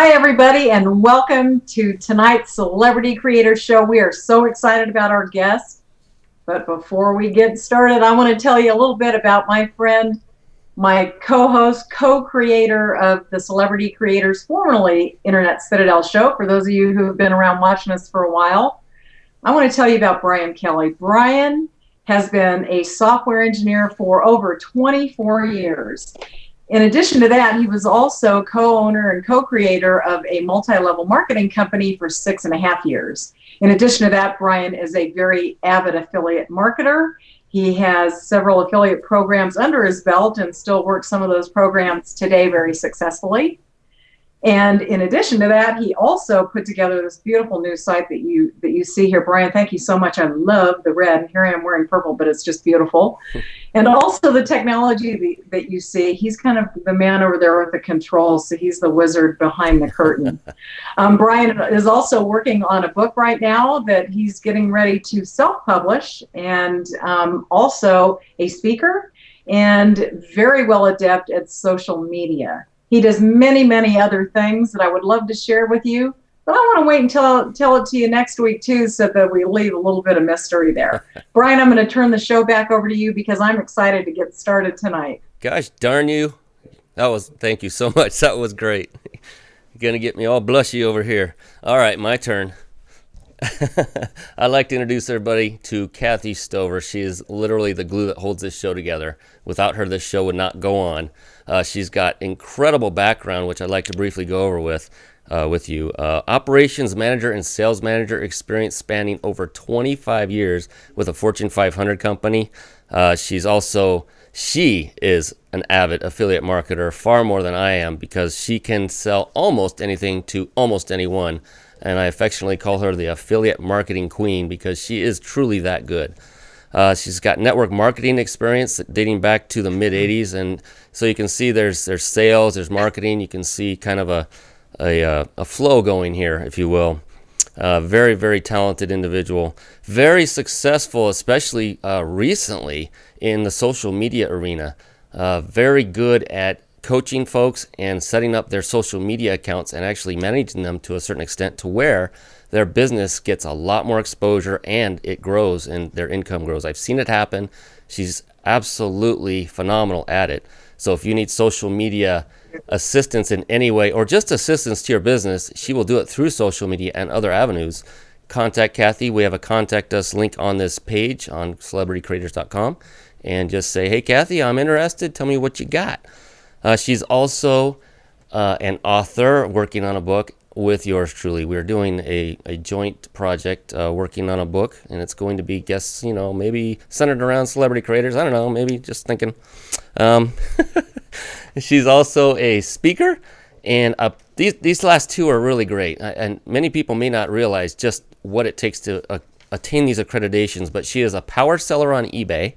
Hi, everybody, and welcome to tonight's Celebrity Creator Show. We are so excited about our guest. But before we get started, I want to tell you a little bit about my friend, my co-host, co-creator of the Celebrity Creators, formerly Internet Citadel Show. For those of you who have been around watching us for a while, I want to tell you about Brian Kelly. Brian has been a software engineer for over 24 years. In addition to that, he was also co-owner and co-creator of a multi-level marketing company for 6.5 years. In addition to that, Brian is a very avid affiliate marketer. He has several affiliate programs under his belt and still works some of those programs today very successfully. And in addition to that, he also put together this beautiful new site that you see here. Brian, thank you so much. I love the red. Here I am wearing purple, but it's just beautiful. And also the technology that you see. He's kind of the man over there with the controls, so he's the wizard behind the curtain. Brian is also working on a book right now that he's getting ready to self-publish, and also a speaker and very well adept at social media. He does many, many other things that I would love to share with you, but I want to wait until tell it to you next week too, so that we leave a little bit of mystery there. Brian, I'm going to turn the show back over to you because I'm excited to get started tonight. Gosh darn you. Thank you so much. That was great. You're going to get me all blushy over here. All right, my turn. I'd like to introduce everybody to Kathy Stover. She is literally the glue that holds this show together. Without her, this show would not go on. She's got incredible background, which I'd like to briefly go over with you. Operations manager and sales manager experience spanning over 25 years with a Fortune 500 company. She is an avid affiliate marketer, far more than I am, because she can sell almost anything to almost anyone. And I affectionately call her the affiliate marketing queen because she is truly that good. She's got network marketing experience dating back to the mid-'80s, and so you can see there's sales, there's marketing. You can see kind of a flow going here, if you will. Very, very talented individual. Very successful, especially recently in the social media arena. Very good at coaching folks and setting up their social media accounts and actually managing them to a certain extent to where their business gets a lot more exposure and it grows and their income grows. I've seen it happen. She's absolutely phenomenal at it. So if you need social media assistance in any way or just assistance to your business, she will do it through social media and other avenues. Contact Kathy. We have a contact us link on this page on celebritycreators.com, and just say, hey, Kathy, I'm interested. Tell me what you got. She's also an author working on a book with yours truly. We're doing a joint project working on a book, and it's going to be, maybe centered around celebrity creators. I don't know, maybe just thinking. She's also a speaker, and these last two are really great. And many people may not realize just what it takes to attain these accreditations, but she is a power seller on eBay,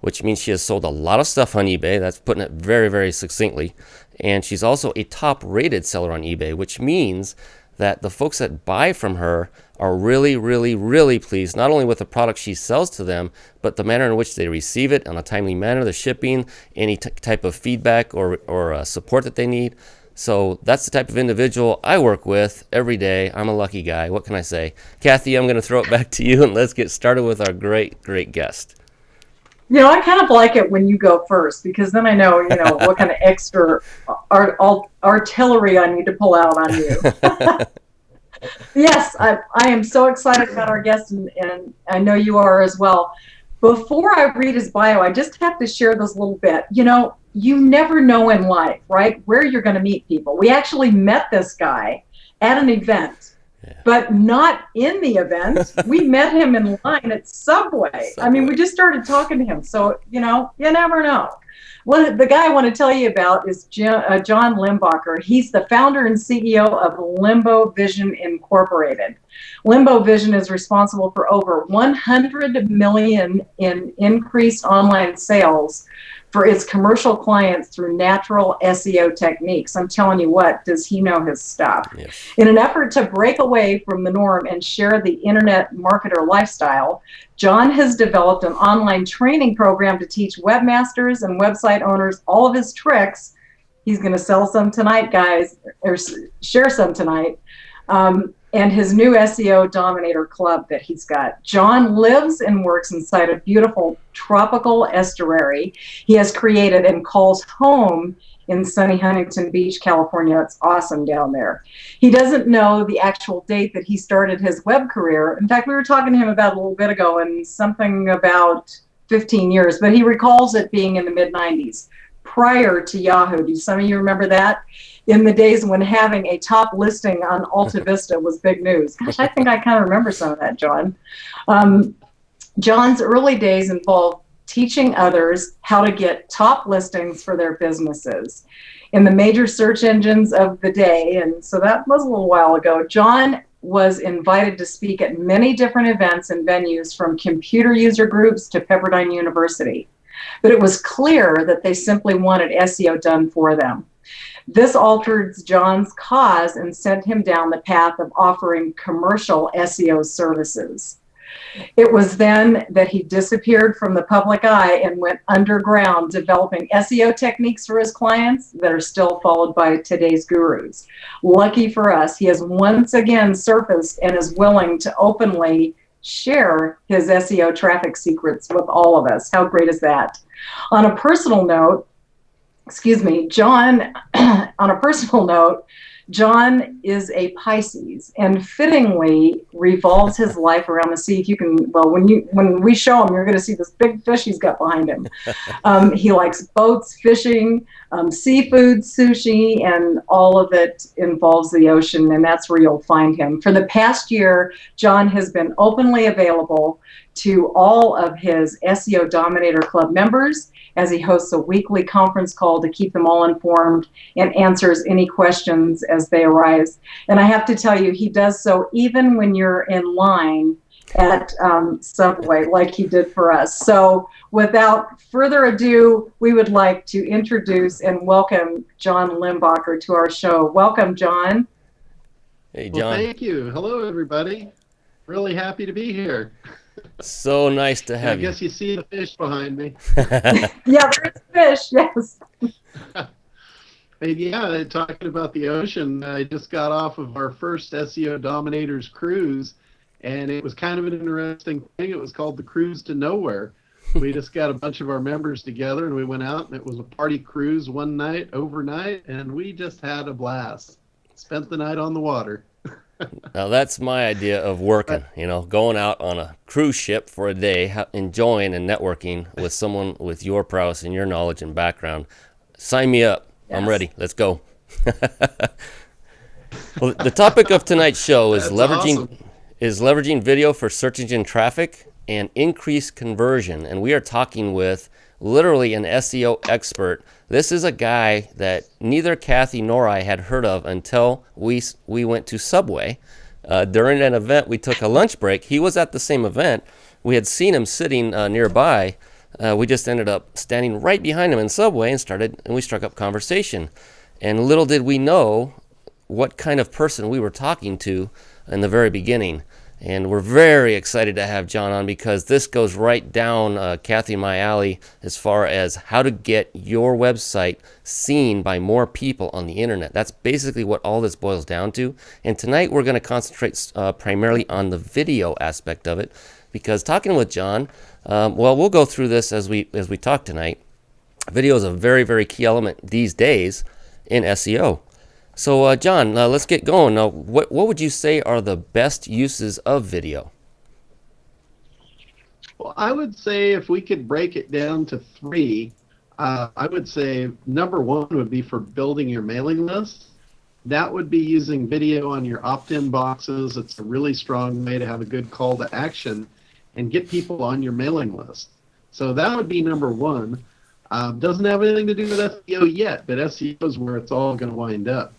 which means she has sold a lot of stuff on eBay. That's putting it very, very succinctly. And she's also a top-rated seller on eBay, which means that the folks that buy from her are really, really, really pleased, not only with the product she sells to them, but the manner in which they receive it on a timely manner, the shipping, any type of feedback or support that they need. So that's the type of individual I work with every day. I'm a lucky guy. What can I say? Kathy, I'm going to throw it back to you, and let's get started with our great, great guest. I kind of like it when you go first because then I know, what kind of extra artillery I need to pull out on you. Yes, I am so excited about our guest, and I know you are as well. Before I read his bio, I just have to share this little bit. You never know in life, right, where you're going to meet people. We actually met this guy at an event. Yeah. But not in the event. We met him in line at Subway. I mean, we just started talking to him. So, you never know. The guy I want to tell you about is John Limbacher. He's the founder and CEO of Limbo Vision Incorporated. Limbo Vision is responsible for over 100 million in increased online sales for its commercial clients through natural SEO techniques. I'm telling you what, does he know his stuff? Yes. In an effort to break away from the norm and share the internet marketer lifestyle, John has developed an online training program to teach webmasters and website owners all of his tricks He's going to sell some tonight, guys, or share some tonight. And his new SEO Dominator Club that he's got. John lives and works inside a beautiful tropical estuary he has created and calls home in sunny Huntington Beach, California. It's awesome down there. He doesn't know the actual date that he started his web career. In fact, we were talking to him about a little bit ago, and something about 15 years, but he recalls it being in the mid-90s, prior to Yahoo. Do some of you remember that? In the days when having a top listing on Alta Vista was big news. Gosh, I think I kind of remember some of that, John. John's early days involved teaching others how to get top listings for their businesses in the major search engines of the day. And so that was a little while ago. John was invited to speak at many different events and venues, from computer user groups to Pepperdine University. But it was clear that they simply wanted SEO done for them. This altered John's cause and sent him down the path of offering commercial SEO services. It was then that he disappeared from the public eye and went underground, developing SEO techniques for his clients that are still followed by today's gurus. Lucky for us, he has once again surfaced and is willing to openly share his SEO traffic secrets with all of us. How great is that? On a personal note, John, on a personal note, John is a Pisces and fittingly revolves his life around the sea. If you can, well, when we show him, you're going to see this big fish he's got behind him. He likes boats, fishing, seafood, sushi, and all of it involves the ocean, and that's where you'll find him. For the past year, John has been openly available to all of his SEO Dominator Club members as he hosts a weekly conference call to keep them all informed and answers any questions as they arise. And I have to tell you, he does so even when you're in line at Subway, like he did for us. So without further ado, we would like to introduce and welcome John Limbacher to our show. Welcome, John. Hey, John. Well, thank you. Hello, everybody. Really happy to be here. So nice to have you. I guess you see the fish behind me. Yeah, there's fish, yes. And yeah, talking about the ocean, I just got off of our first SEO Dominators cruise, and it was kind of an interesting thing. It was called the Cruise to Nowhere. We just got a bunch of our members together, and we went out, and it was a party cruise one night, overnight, and we just had a blast. Spent the night on the water. Now that's my idea of working, going out on a cruise ship for a day, enjoying and networking with someone with your prowess and your knowledge and background. Sign me up. Yes. I'm ready. Let's go. Well, the topic of tonight's show is leveraging video for search engine traffic and increased conversion. And we are talking with literally an SEO expert. This is a guy that neither Kathy nor I had heard of until we went to Subway. During an event, we took a lunch break. He was at the same event. We had seen him sitting nearby. We just ended up standing right behind him in Subway and we struck up conversation. And little did we know what kind of person we were talking to in the very beginning. And we're very excited to have John on because this goes right down Kathy and my alley as far as how to get your website seen by more people on the internet. That's basically what all this boils down to. And tonight we're going to concentrate primarily on the video aspect of it, because talking with John, we'll go through this as we talk tonight. Video is a very, very key element these days in SEO. So, John, let's get going. Now, what would you say are the best uses of video? Well, I would say if we could break it down to three, I would say number one would be for building your mailing list. That would be using video on your opt-in boxes. It's a really strong way to have a good call to action and get people on your mailing list. So that would be number one. Doesn't have anything to do with SEO yet, but SEO is where it's all going to wind up.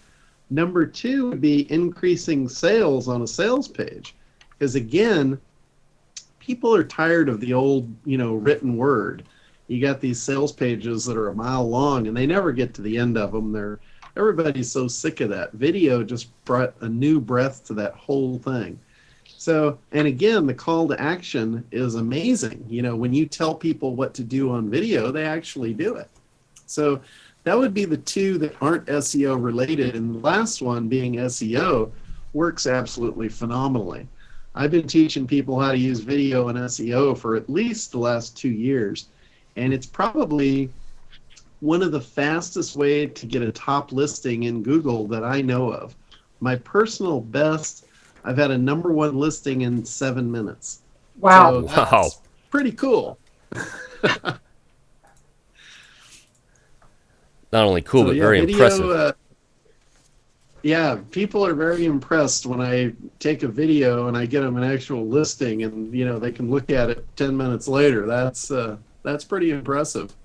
Number two would be increasing sales on a sales page. Because again, people are tired of the old, written word. You got these sales pages that are a mile long and they never get to the end of them. Everybody's so sick of that. Video just brought a new breath to that whole thing. So, and again, the call to action is amazing. When you tell people what to do on video, they actually do it. So that would be the two that aren't SEO related. And the last one, being SEO, works absolutely phenomenally. I've been teaching people how to use video and SEO for at least the last 2 years. And it's probably one of the fastest way to get a top listing in Google that I know of. My personal best, I've had a #1 listing in 7 minutes. Wow. So that's pretty cool. Not only cool, but very impressive. Yeah, people are very impressed when I take a video and I get them an actual listing, and they can look at it 10 minutes later. That's pretty impressive.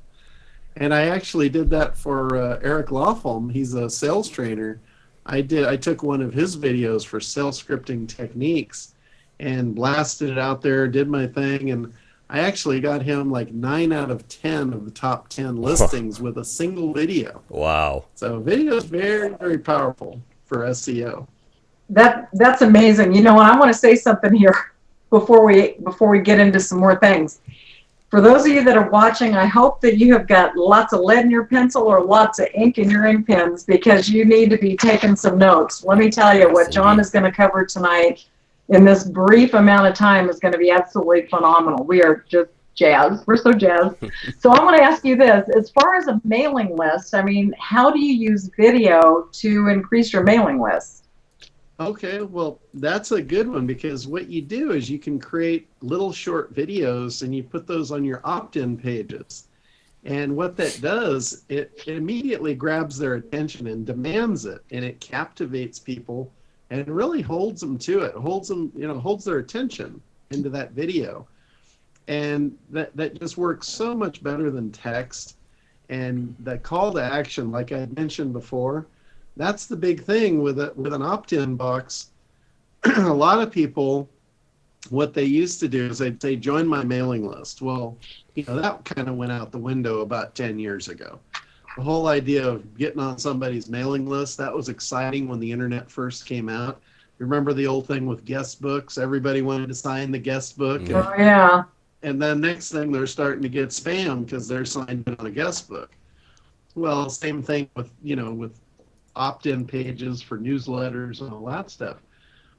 And I actually did that for Eric Lawholm. He's a sales trainer. I took one of his videos for sales scripting techniques and blasted it out there, did my thing, and I actually got him like 9 out of 10 of the top 10 listings with a single video. Wow. So video is very, very powerful for SEO. That's amazing. And I want to say something here before we get into some more things. For those of you that are watching, I hope that you have got lots of lead in your pencil or lots of ink in your ink pens, because you need to be taking some notes. Let me tell you, what John is going to cover tonight in this brief amount of time is going to be absolutely phenomenal. We are just jazzed. We're so jazzed. So I want to ask you this. As far as a mailing list, how do you use video to increase your mailing list? Okay, well, that's a good one, because what you do is you can create little short videos and you put those on your opt-in pages. And what that does, it immediately grabs their attention and demands it, and it captivates people and really holds them to it, holds their attention into that video. And that just works so much better than text. And the call to action, like I mentioned before, that's the big thing with an opt-in box. A lot of people, what they used to do is they'd say, join my mailing list. Well, that kind of went out the window about 10 years ago. The whole idea of getting on somebody's mailing list, that was exciting when the internet first came out. Remember the old thing with guest books? Everybody wanted to sign the guest book. Oh, yeah. And then next thing, they're starting to get spam because they're signed in on a guest book. Well, same thing with opt-in pages for newsletters and all that stuff.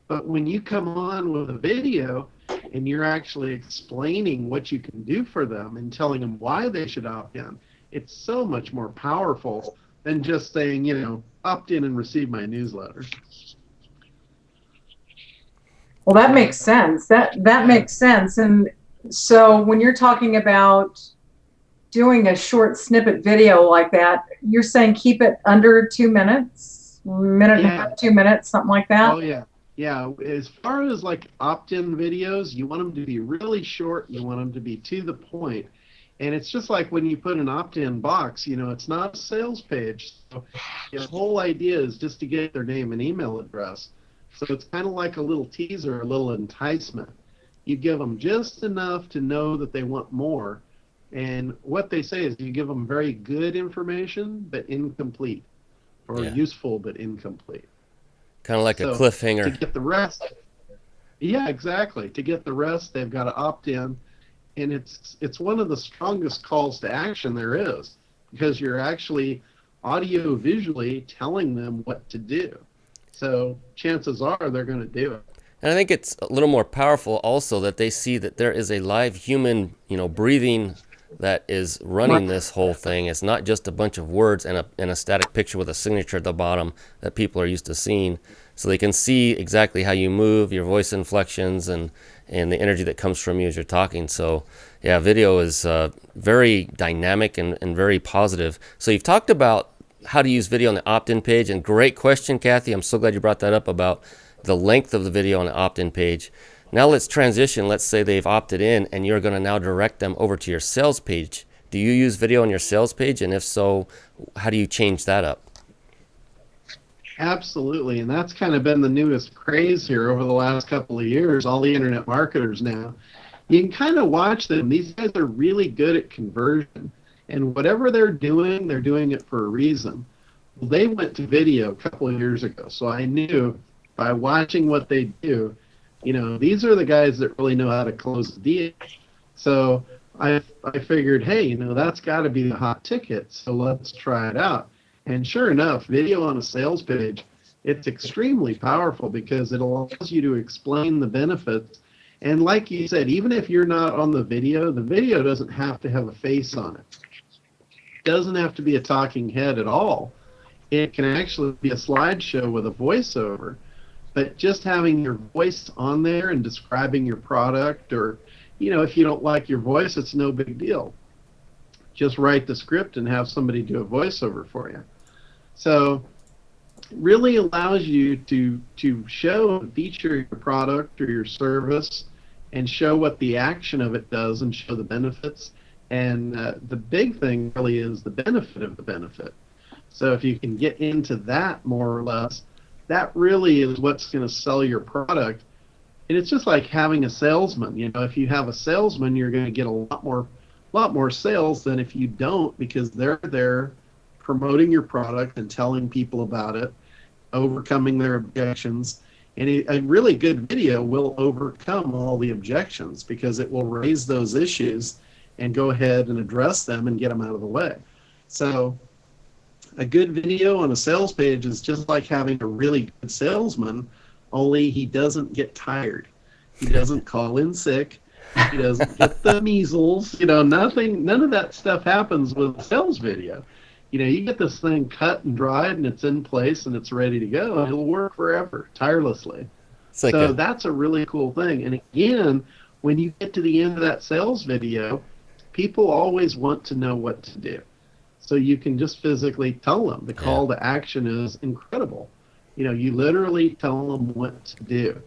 But when you come on with a video and you're actually explaining what you can do for them and telling them why they should opt in, it's so much more powerful than just saying, opt in and receive my newsletter. Well, that makes sense. That makes sense. And so when you're talking about doing a short snippet video like that, you're saying keep it under 2 minutes, minute and a half, 2 minutes, something like that? Oh, yeah. Yeah, as far as like opt-in videos, you want them to be really short. You want them to be to the point. And it's just like when you put an opt-in box, it's not a sales page. So the whole idea is just to get their name and email address. So it's kind of like a little teaser, a little enticement. You give them just enough to know that they want more. And what they say is you give them very good information, but incomplete, or useful, but incomplete. Kind of like a cliffhanger. To get the rest. Yeah, exactly. To get the rest, they've got to opt in. And it's one of the strongest calls to action there is, because you're actually audio visually telling them what to do. So chances are they're going to do it. And I think it's a little more powerful also that they see that there is a live human, breathing that is running this whole thing. It's not just a bunch of words and a static picture with a signature at the bottom that people are used to seeing. So they can see exactly how you move, your voice inflections, and the energy that comes from you as you're talking. So yeah, video is very dynamic and very positive. So you've talked about how to use video on the opt-in page, and great question, Kathy. I'm so glad you brought that up about the length of the video on the opt-in page. Now let's transition. Let's say they've opted in and you're going to now direct them over to your sales page. Do you use video on your sales page? And if so, how do you change that up? Absolutely. And that's kind of been the newest craze here over the last couple of years. All the internet marketers now, you can kind of watch them. These guys are really good at conversion. And whatever they're doing it for a reason. Well, they went to video a couple of years ago. So I knew by watching what they do, these are the guys that really know how to close the deal. So I figured, hey, that's got to be the hot ticket, so let's try it out. And sure enough, video on a sales page, it's extremely powerful because it allows you to explain the benefits. And like you said, even if you're not on the video doesn't have to have a face on it. It doesn't have to be a talking head at all. It can actually be a slideshow with a voiceover. But just having your voice on there and describing your product, or, if you don't like your voice, it's no big deal. Just write the script and have somebody do a voiceover for you. So it really allows you to show and feature your product or your service and show what the action of it does and show the benefits. And the big thing really is the benefit of the benefit. So if you can get into that more or less, that really is what's going to sell your product. And it's just like having a salesman. If you have a salesman, you're going to get a lot more sales than if you don't, because they're there promoting your product and telling people about it, overcoming their objections. And a really good video will overcome all the objections because it will raise those issues and go ahead and address them and get them out of the way. So a good video on a sales page is just like having a really good salesman, only he doesn't get tired. He doesn't call in sick. He doesn't get the measles. None of that stuff happens with a sales video. You get this thing cut and dried and it's in place and it's ready to go. It'll work forever, tirelessly. So that's a really cool thing. And again, when you get to the end of that sales video, people always want to know what to do. So you can just physically tell them. The call to action is incredible. You literally tell them what to do.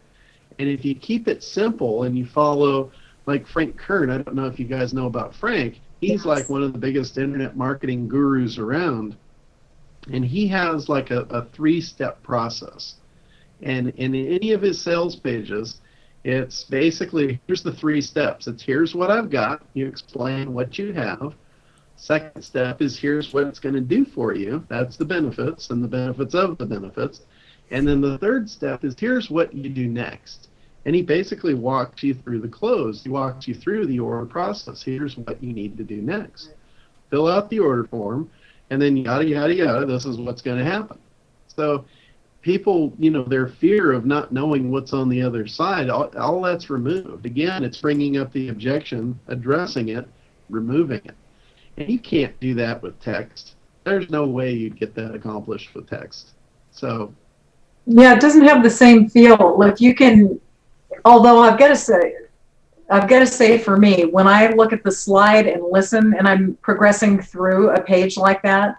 And if you keep it simple and you follow, like Frank Kern, I don't know if you guys know about Frank, he's like one of the biggest internet marketing gurus around. And he has like a 3-step process. And in any of his sales pages, it's basically, here's the 3 steps. It's here's what I've got. You explain what you have. Second step is here's what it's going to do for you. That's the benefits and the benefits of the benefits. And then the third step is here's what you do next. And he basically walks you through the close. He walks you through the order process. Here's what you need to do next. Fill out the order form, and then yada, yada, yada, this is what's going to happen. So people, their fear of not knowing what's on the other side, all that's removed. Again, it's bringing up the objection, addressing it, removing it. And you can't do that with text. There's no way you'd get that accomplished with text. So, yeah, it doesn't have the same feel. If you can, although I've got to say for me, when I look at the slide and listen and I'm progressing through a page like that,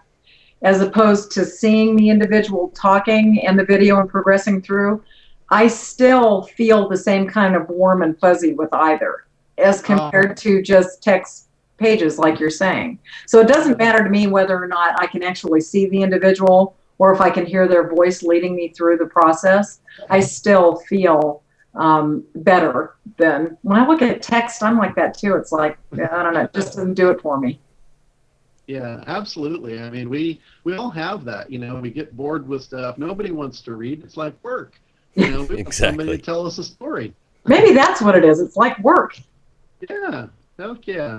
as opposed to seeing the individual talking and the video and progressing through, I still feel the same kind of warm and fuzzy with either as compared to just text pages like you're saying. So it doesn't matter to me whether or not I can actually see the individual or if I can hear their voice leading me through the process. I still feel better than when I look at text. I'm like that too. It's like, I don't know, it just doesn't do it for me. Yeah, absolutely. I mean, we all have that. We get bored with stuff. Nobody wants to read. It's like work. We want somebody to tell us a story. Maybe that's what it is. It's like work. Yeah. Heck yeah.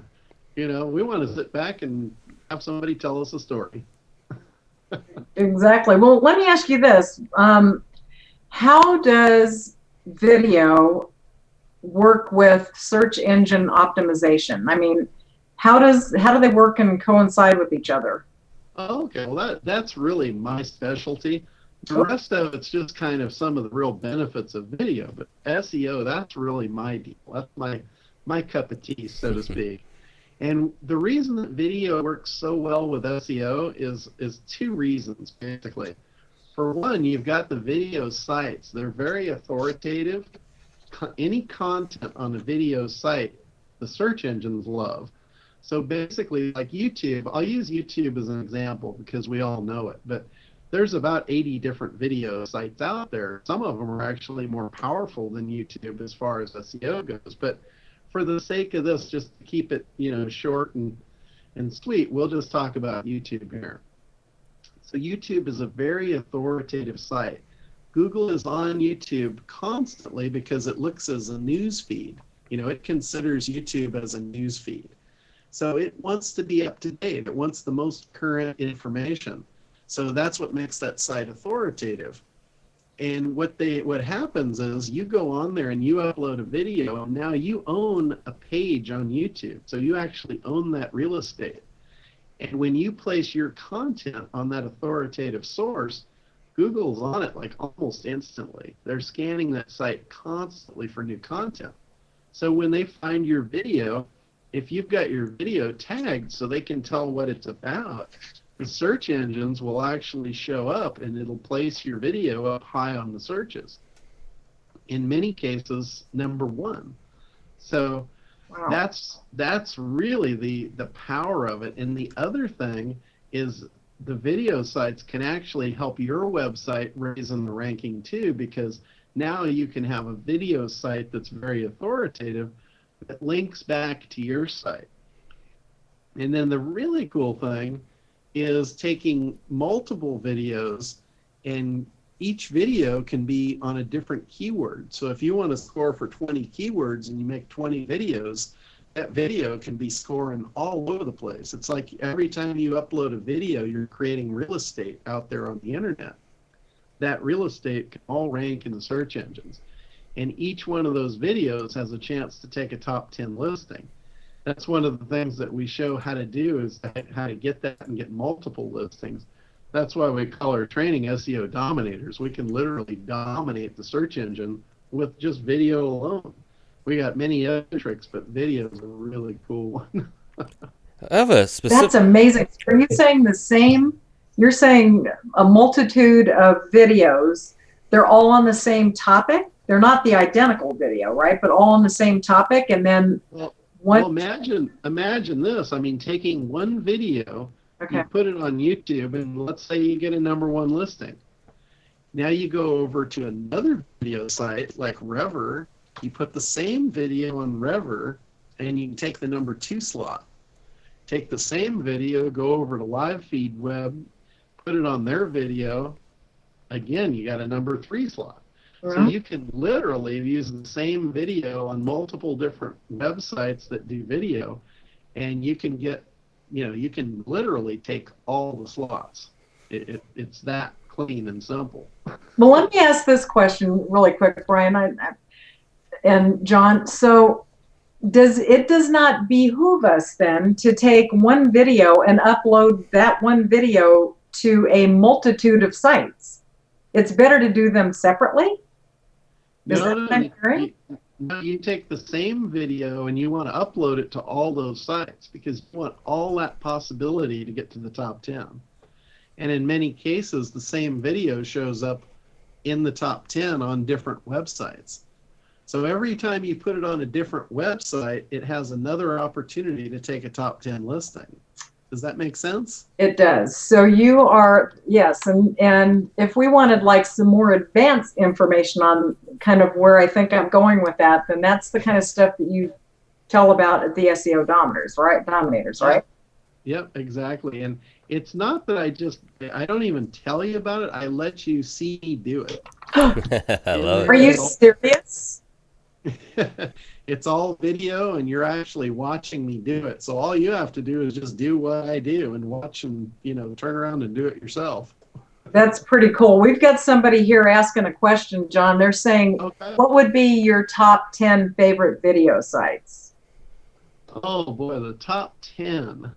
We want to sit back and have somebody tell us a story. Exactly. Well, let me ask you this. How does video work with search engine optimization? I mean, how do they work and coincide with each other? Okay, well that's really my specialty. The rest of it's just kind of some of the real benefits of video, but SEO, that's really my deal. That's my cup of tea, so to speak. And the reason that video works so well with SEO is 2 reasons, basically. For one, you've got the video sites. They're very authoritative. Any content on a video site, the search engines love. So basically, like YouTube, I'll use YouTube as an example because we all know it, but there's about 80 different video sites out there. Some of them are actually more powerful than YouTube as far as SEO goes, but for the sake of this, just to keep it, short and sweet, we'll just talk about YouTube here. So YouTube is a very authoritative site. Google is on YouTube constantly because it looks as a news feed. It considers YouTube as a news feed. So it wants to be up to date. It wants the most current information. So that's what makes that site authoritative. And what happens is you go on there and you upload a video, and now you own a page on YouTube. So you actually own that real estate. And when you place your content on that authoritative source, Google's on it like almost instantly. They're scanning that site constantly for new content. So when they find your video, if you've got your video tagged so they can tell what it's about, the search engines will actually show up and it'll place your video up high on the searches. In many cases, number one. So Wow. that's really the power of it. And the other thing is the video sites can actually help your website raise in the ranking too, because now you can have a video site that's very authoritative that links back to your site. And then the really cool thing is taking multiple videos, and each video can be on a different keyword. So if you want to score for 20 keywords and you make 20 videos, that video can be scoring all over the place. It's like every time you upload a video, you're creating real estate out there on the internet. That real estate can all rank in the search engines. And each one of those videos has a chance to take a top 10 listing. That's one of the things that we show how to do, is how to get that and get multiple listings. That's why we call our training SEO dominators. We can literally dominate the search engine with just video alone. We got many other tricks, but video is a really cool one. I have a specific. That's amazing. Are you saying the same? You're saying a multitude of videos, they're all on the same topic? They're not the identical video, right? But all on the same topic, and then Well, imagine this. I mean, taking one video, okay. you put it on YouTube, and let's say you get a #1 listing. Now you go over to another video site like Rever, you put the same video on Rever, and you can take the #2 slot. Take the same video, go over to Live Feed Web, put it on their video. Again, you got a #3 slot. So you can literally use the same video on multiple different websites that do video, and you can get, you can literally take all the slots. It's that clean and simple. Well, let me ask this question really quick, Brian and John. So it does not behoove us then to take one video and upload that one video to a multitude of sites? It's better to do them separately? No, you take the same video and you want to upload it to all those sites, because you want all that possibility to get to the top 10. And in many cases, the same video shows up in the top 10 on different websites. So every time you put it on a different website, it has another opportunity to take a top 10 listing. Does that make sense? It does. So you are, yes, and if we wanted like some more advanced information on kind of where I think I'm going with that, then that's the kind of stuff that you tell about at the SEO dominators, right? Yep, exactly. And it's not that I don't even tell you about it. I let you see me do it. I love it. Are you serious? It's all video, and you're actually watching me do it. So all you have to do is just do what I do and watch, and turn around and do it yourself. That's pretty cool. We've got somebody here asking a question, John. They're saying, Okay. What would be your top 10 favorite video sites? Oh boy, the top 10.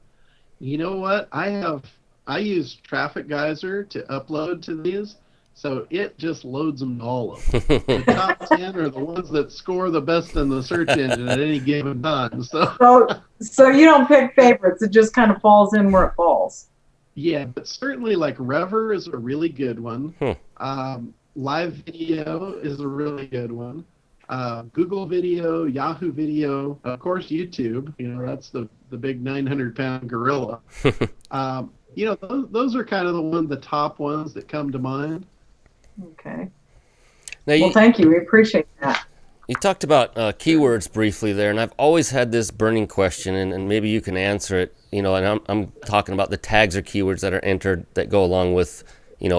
You know what? I use Traffic Geyser to upload to these. So it just loads them to all of them. The top 10 are the ones that score the best in the search engine at any given time. So you don't pick favorites. It just kind of falls in where it falls. Yeah, but certainly like Rever is a really good one. Live Video is a really good one. Google Video, Yahoo Video, of course YouTube. That's the big 900-pound gorilla. Those are kind of the top ones that come to mind. Okay. Now thank you. We appreciate that. You talked about keywords briefly there, and I've always had this burning question, and maybe you can answer it. And I'm talking about the tags or keywords that are entered that go along with, in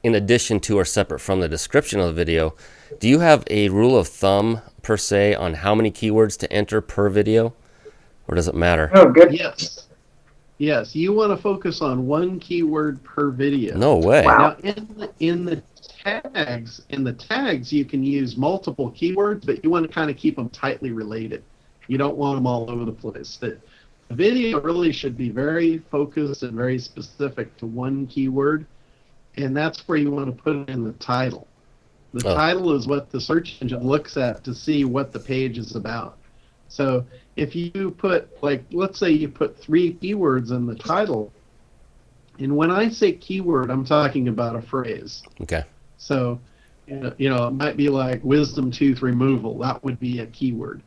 addition to or separate from the description of the video. Do you have a rule of thumb per se on how many keywords to enter per video? or does it matter? Oh, good. Yes. Yes, you want to focus on one keyword per video. No way. Wow. Now, in the tags, you can use multiple keywords, but you want to kind of keep them tightly related. You don't want them all over the place. The video really should be very focused and very specific to one keyword, and that's where you want to put it in the title. The title is what the search engine looks at to see what the page is about. So if you put, like, let's say you put 3 keywords in the title, and when I say keyword, I'm talking about a phrase. Okay. So, you know, it might be like wisdom tooth removal. That would be a keyword.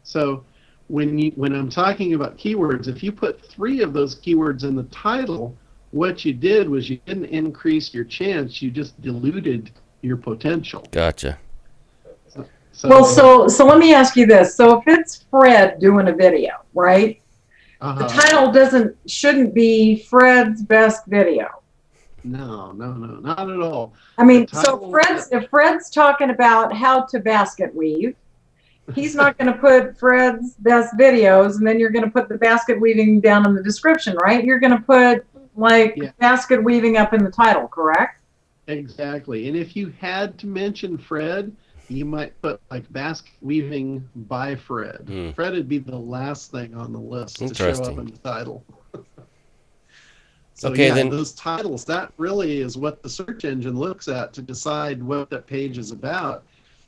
So when I'm talking about keywords, if you put 3 of those keywords in the title, what you did was you didn't increase your chance, you just diluted your potential. Gotcha. So let me ask you this. So if it's Fred doing a video, right? The title shouldn't be Fred's best video. No, not at all. I mean, so if Fred's talking about how to basket weave, he's not going to put Fred's best videos, and then you're going to put the basket weaving down in the description, right? You're going to put basket weaving up in the title, correct? Exactly. And if you had to mention Fred, you might put like basket weaving by Fred. Fred would be the last thing on the list to show up in the title. So okay, then those titles, that really is what the search engine looks at to decide what that page is about.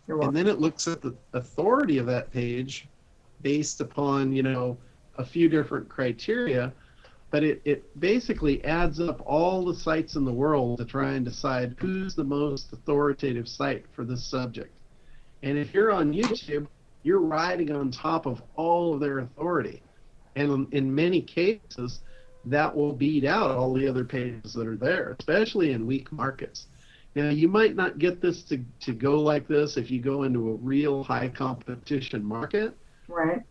And then it looks at the authority of that page based upon, you know, a few different criteria. But it basically adds up all the sites in the world to try and decide who's the most authoritative site for this subject. And if you're on YouTube, you're riding on top of all of their authority. And in many cases, that will beat out all the other pages that are there, especially in weak markets. Now, you might not get this to go like this if you go into a real high competition market. Right.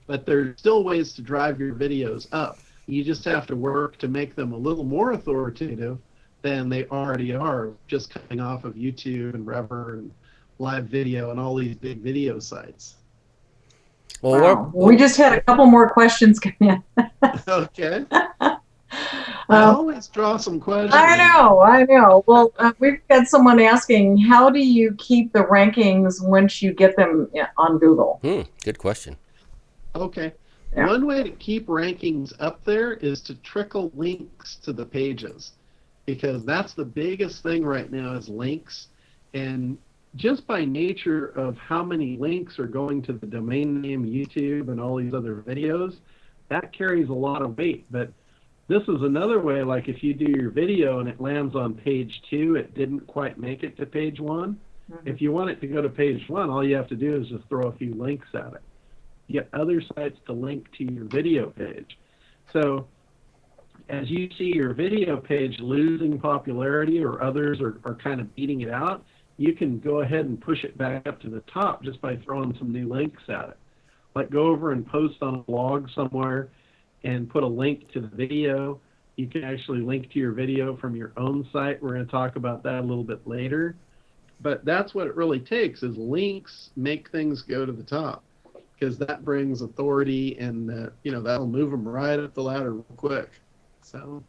But there's still ways to drive your videos up. You just have to work to make them a little more authoritative than they already are, just coming off of YouTube and Rever and Live Video and all these big video sites. Well, wow. We just had a couple more questions come in. Okay. I always draw some questions. I know. Well, we've got someone asking, how do you keep the rankings once you get them on Google? Good question. Okay. Yeah. One way to keep rankings up there is to trickle links to the pages, because that's the biggest thing right now is links. And just by nature of how many links are going to the domain name YouTube and all these other videos, that carries a lot of weight. But this is another way, like if you do your video and it lands on page 2, it didn't quite make it to page 1. If you want it to go to page 1, all you have to do is just throw a few links at it. You get other sites to link to your video page. So as you see your video page losing popularity or others are kind of beating it out, you can go ahead and push it back up to the top just by throwing some new links at it. Like go over and post on a blog somewhere and put a link to the video. You can actually link to your video from your own site. We're going to talk about that a little bit later. But that's what it really takes, is links make things go to the top, because that brings authority, and you know, that'll move them right up the ladder real quick. So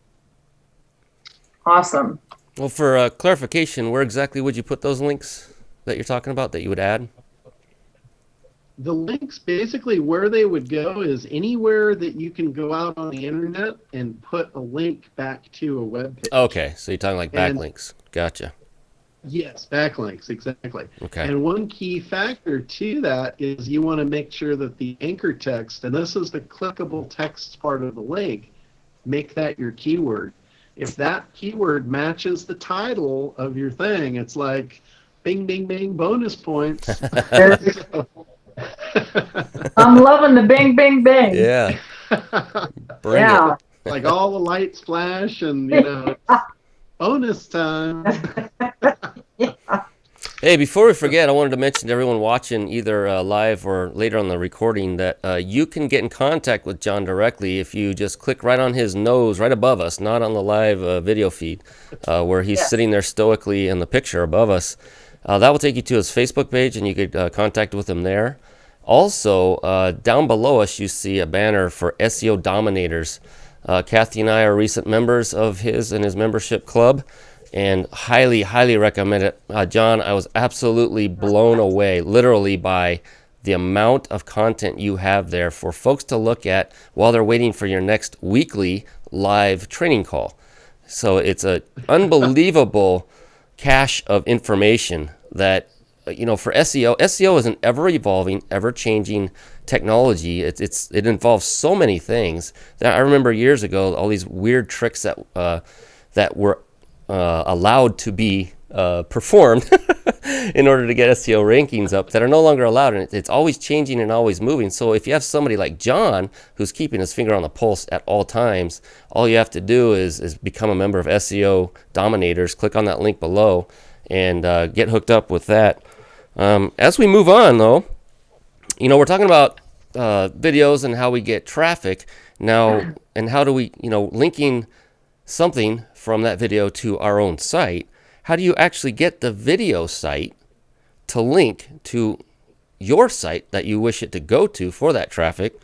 awesome. Well, for clarification, where exactly would you put those links that you're talking about that you would add? The links, basically where they would go is anywhere that you can go out on the internet and put a link back to a web page. Okay, so you're talking like backlinks. Gotcha. Yes, backlinks, exactly. Okay. And one key factor to that is you want to make sure that the anchor text, and this is the clickable text part of the link, make that your keyword. If that keyword matches the title of your thing, it's like bing, bing, bing, bonus points. I'm loving the bing, bing, bing. Yeah. Bring it. Like all the lights flash and, you know, bonus time. Hey, before we forget, I wanted to mention to everyone watching either live or later on the recording that you can get in contact with John directly if you just click right on his nose right above us, not on the live video feed, where he's sitting there stoically in the picture above us. That will take you to his Facebook page, and you could contact with him there. Also, down below us, you see a banner for SEO Dominators. Kathy and I are recent members of his and his membership club, and highly, highly recommend it. John, I was absolutely blown away, literally, by the amount of content you have there for folks to look at while they're waiting for your next weekly live training call. So it's an unbelievable cache of information that, for SEO is an ever-evolving, ever-changing technology. It involves so many things that I remember years ago, all these weird tricks that were allowed to be performed in order to get SEO rankings up that are no longer allowed, and it's always changing and always moving. So if you have somebody like John who's keeping his finger on the pulse at all times, all you have to do is become a member of SEO Dominators. Click on that link below and get hooked up with that. As we move on, though, we're talking about videos and how we get traffic now, and how do we, linking something from that video to our own site. How do you actually get the video site to link to your site that you wish it to go to for that traffic?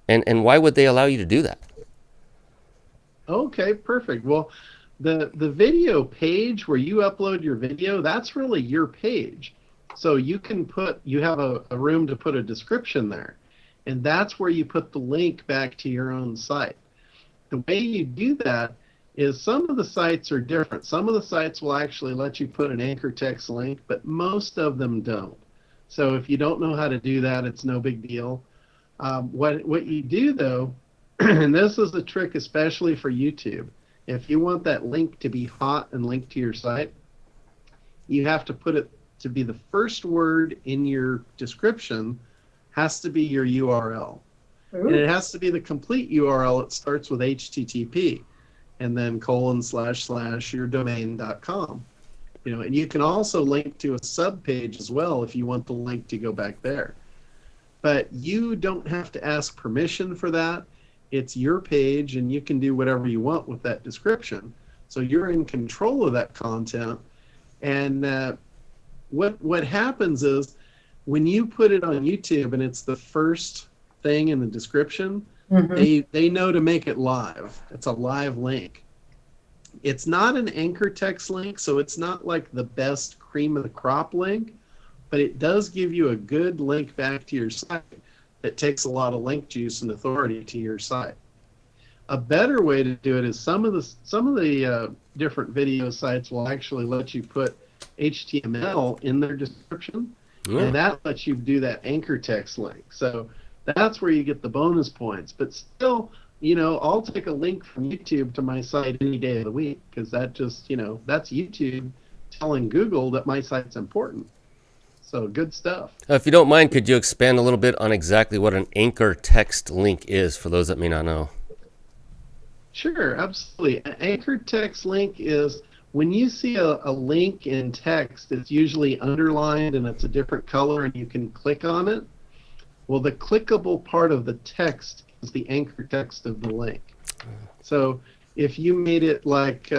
And why would they allow you to do that? Okay, perfect. Well, the video page where you upload your video, that's really your page. So you have a room to put a description there. And that's where you put the link back to your own site. The way you do that is some of the sites are different. Some of the sites will actually let you put an anchor text link, but most of them don't. So if you don't know how to do that, it's no big deal. What you do, though, and this is a trick especially for YouTube, if you want that link to be hot and linked to your site, you have to put it to be the first word in your description has to be your URL. Ooh. And it has to be the complete URL. It starts with HTTP. And then ://yourdomain.com. And you can also link to a sub page as well if you want the link to go back there. But you don't have to ask permission for that. It's your page, and you can do whatever you want with that description. So you're in control of that content. And what happens is when you put it on YouTube and it's the first thing in the description, they know to make it live. It's a live link. It's not an anchor text link, so it's not like the best cream of the crop link, but it does give you a good link back to your site that takes a lot of link juice and authority to your site. A better way to do it is some of the different video sites will actually let you put HTML in their description, and that lets you do that anchor text link. So that's where you get the bonus points. But still, I'll take a link from YouTube to my site any day of the week, because that just, that's YouTube telling Google that my site's important. So good stuff. If you don't mind, could you expand a little bit on exactly what an anchor text link is for those that may not know? Sure, absolutely. An anchor text link is when you see a link in text, it's usually underlined and it's a different color and you can click on it. Well, the clickable part of the text is the anchor text of the link. So if you made it like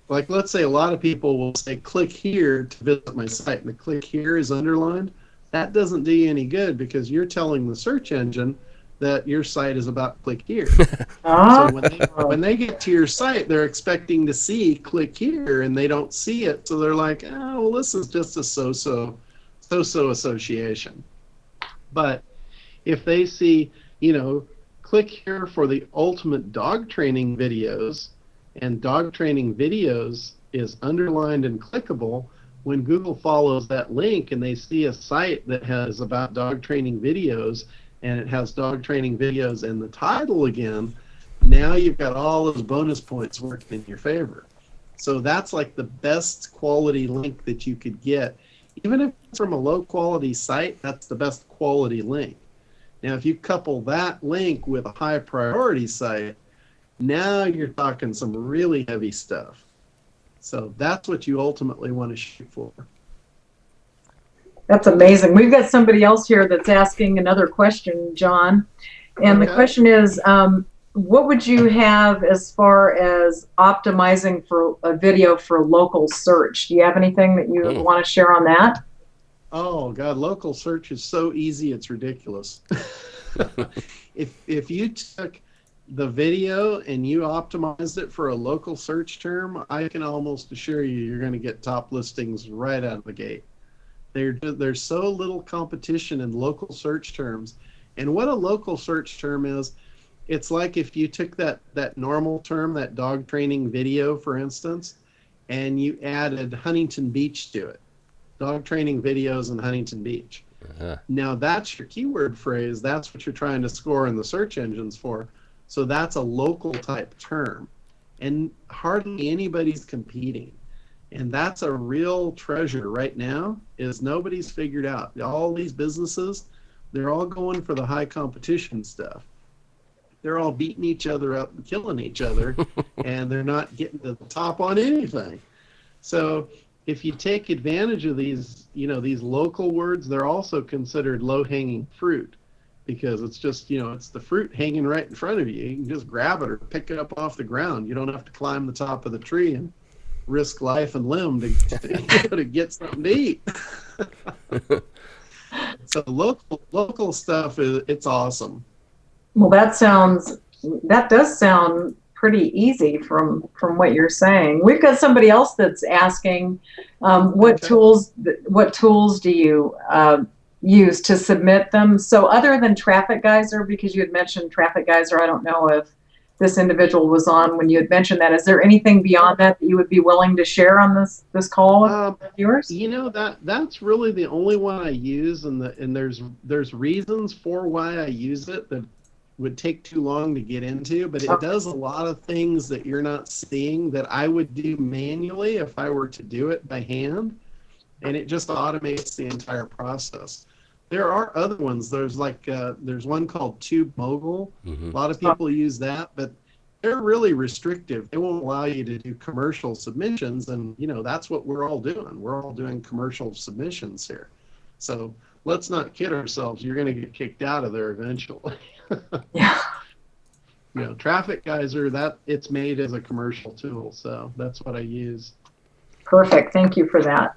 let's say a lot of people will say click here to visit my site, and the click here is underlined, that doesn't do you any good because you're telling the search engine that your site is about click here. So when they get to your site, they're expecting to see click here and they don't see it. So they're like, oh, well, this is just a so-so association. But if they see, click here for the ultimate dog training videos, and dog training videos is underlined and clickable, when Google follows that link and they see a site that has about dog training videos and it has dog training videos in the title again, now you've got all those bonus points working in your favor. So that's like the best quality link that you could get. Even if it's from a low quality site, that's the best quality link. Now, if you couple that link with a high priority site, now you're talking some really heavy stuff. So that's what you ultimately want to shoot for. That's amazing. We've got somebody else here that's asking another question, John. And the question is, what would you have as far as optimizing for a video for local search? Do you have anything that you want to share on that? Oh God, local search is so easy, it's ridiculous. If you took the video and you optimized it for a local search term, I can almost assure you you're going to get top listings right out of the gate. There's so little competition in local search terms. And what a local search term is, it's like if you took that normal term, that dog training video, for instance, and you added Huntington Beach to it. Dog training videos in Huntington Beach. Uh-huh. Now that's your keyword phrase. That's what you're trying to score in the search engines for. So that's a local type term. And hardly anybody's competing. And that's a real treasure right now, is nobody's figured out. All these businesses, they're all going for the high competition stuff. They're all beating each other up and killing each other, and they're not getting to the top on anything. So if you take advantage of these, these local words, they're also considered low-hanging fruit, because it's just, it's the fruit hanging right in front of you. You can just grab it or pick it up off the ground. You don't have to climb the top of the tree and risk life and limb to get something to eat. So local stuff it's awesome. Well, that does sound pretty easy from what you're saying. We've got somebody else that's asking, what tools do you use to submit them? So other than Traffic Geyser, because you had mentioned Traffic Geyser, I don't know if this individual was on when you had mentioned that. Is there anything beyond that you would be willing to share on this call with viewers? That's really the only one I use, and there's reasons for why I use it that would take too long to get into, but it does a lot of things that you're not seeing that I would do manually if I were to do it by hand, and it just automates the entire process. There are other ones. There's one called Tube Mogul. Mm-hmm. A lot of people use that, but they're really restrictive. They won't allow you to do commercial submissions, and that's what we're all doing. We're all doing commercial submissions here. So let's not kid ourselves. You're going to get kicked out of there eventually. Yeah. Traffic Geyser, that it's made as a commercial tool, so that's what I use. Perfect. Thank you for that.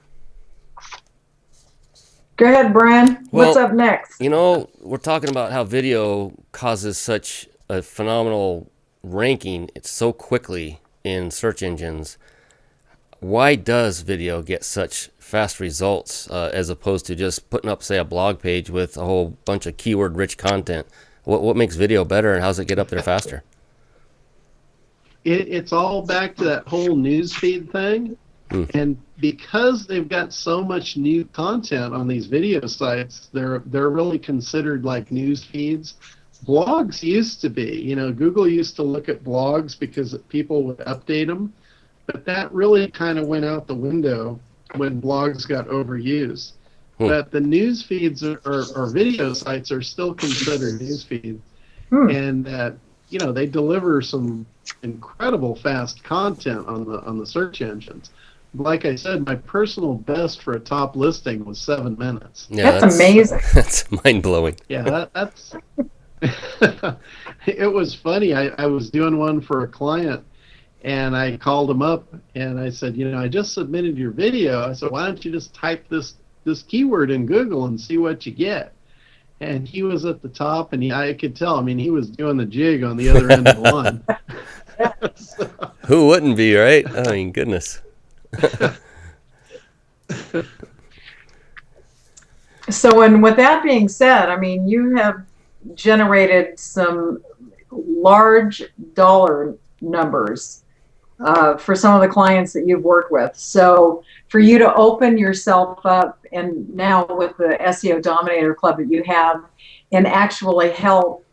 Go ahead, Brian. What's up next? We're talking about how video causes such a phenomenal ranking. It's so quickly in search engines. Why does video get such fast results as opposed to just putting up, say, a blog page with a whole bunch of keyword-rich content? What makes video better, and how does it get up there faster? It's all back to that whole newsfeed thing. And because they've got so much new content on these video sites, they're really considered like news feeds. Blogs used to be, Google used to look at blogs because people would update them, but that really kind of went out the window when blogs got overused. But the news feeds or video sites are still considered news feeds, and that they deliver some incredible fast content on the search engines. Like I said, my personal best for a top listing was 7 minutes. Yeah, that's amazing. That's mind-blowing. Yeah, that's it was funny. I was doing one for a client, and I called him up and I said, I just submitted your video. I said, why don't you just type this keyword in Google and see what you get? And he was at the top, and I could tell. He was doing the jig on the other end of the line. So, who wouldn't be, right? Goodness. So, and with that being said, you have generated some large dollar numbers for some of the clients that you've worked with. So for you to open yourself up, and now with the SEO Dominator Club that you have, and actually help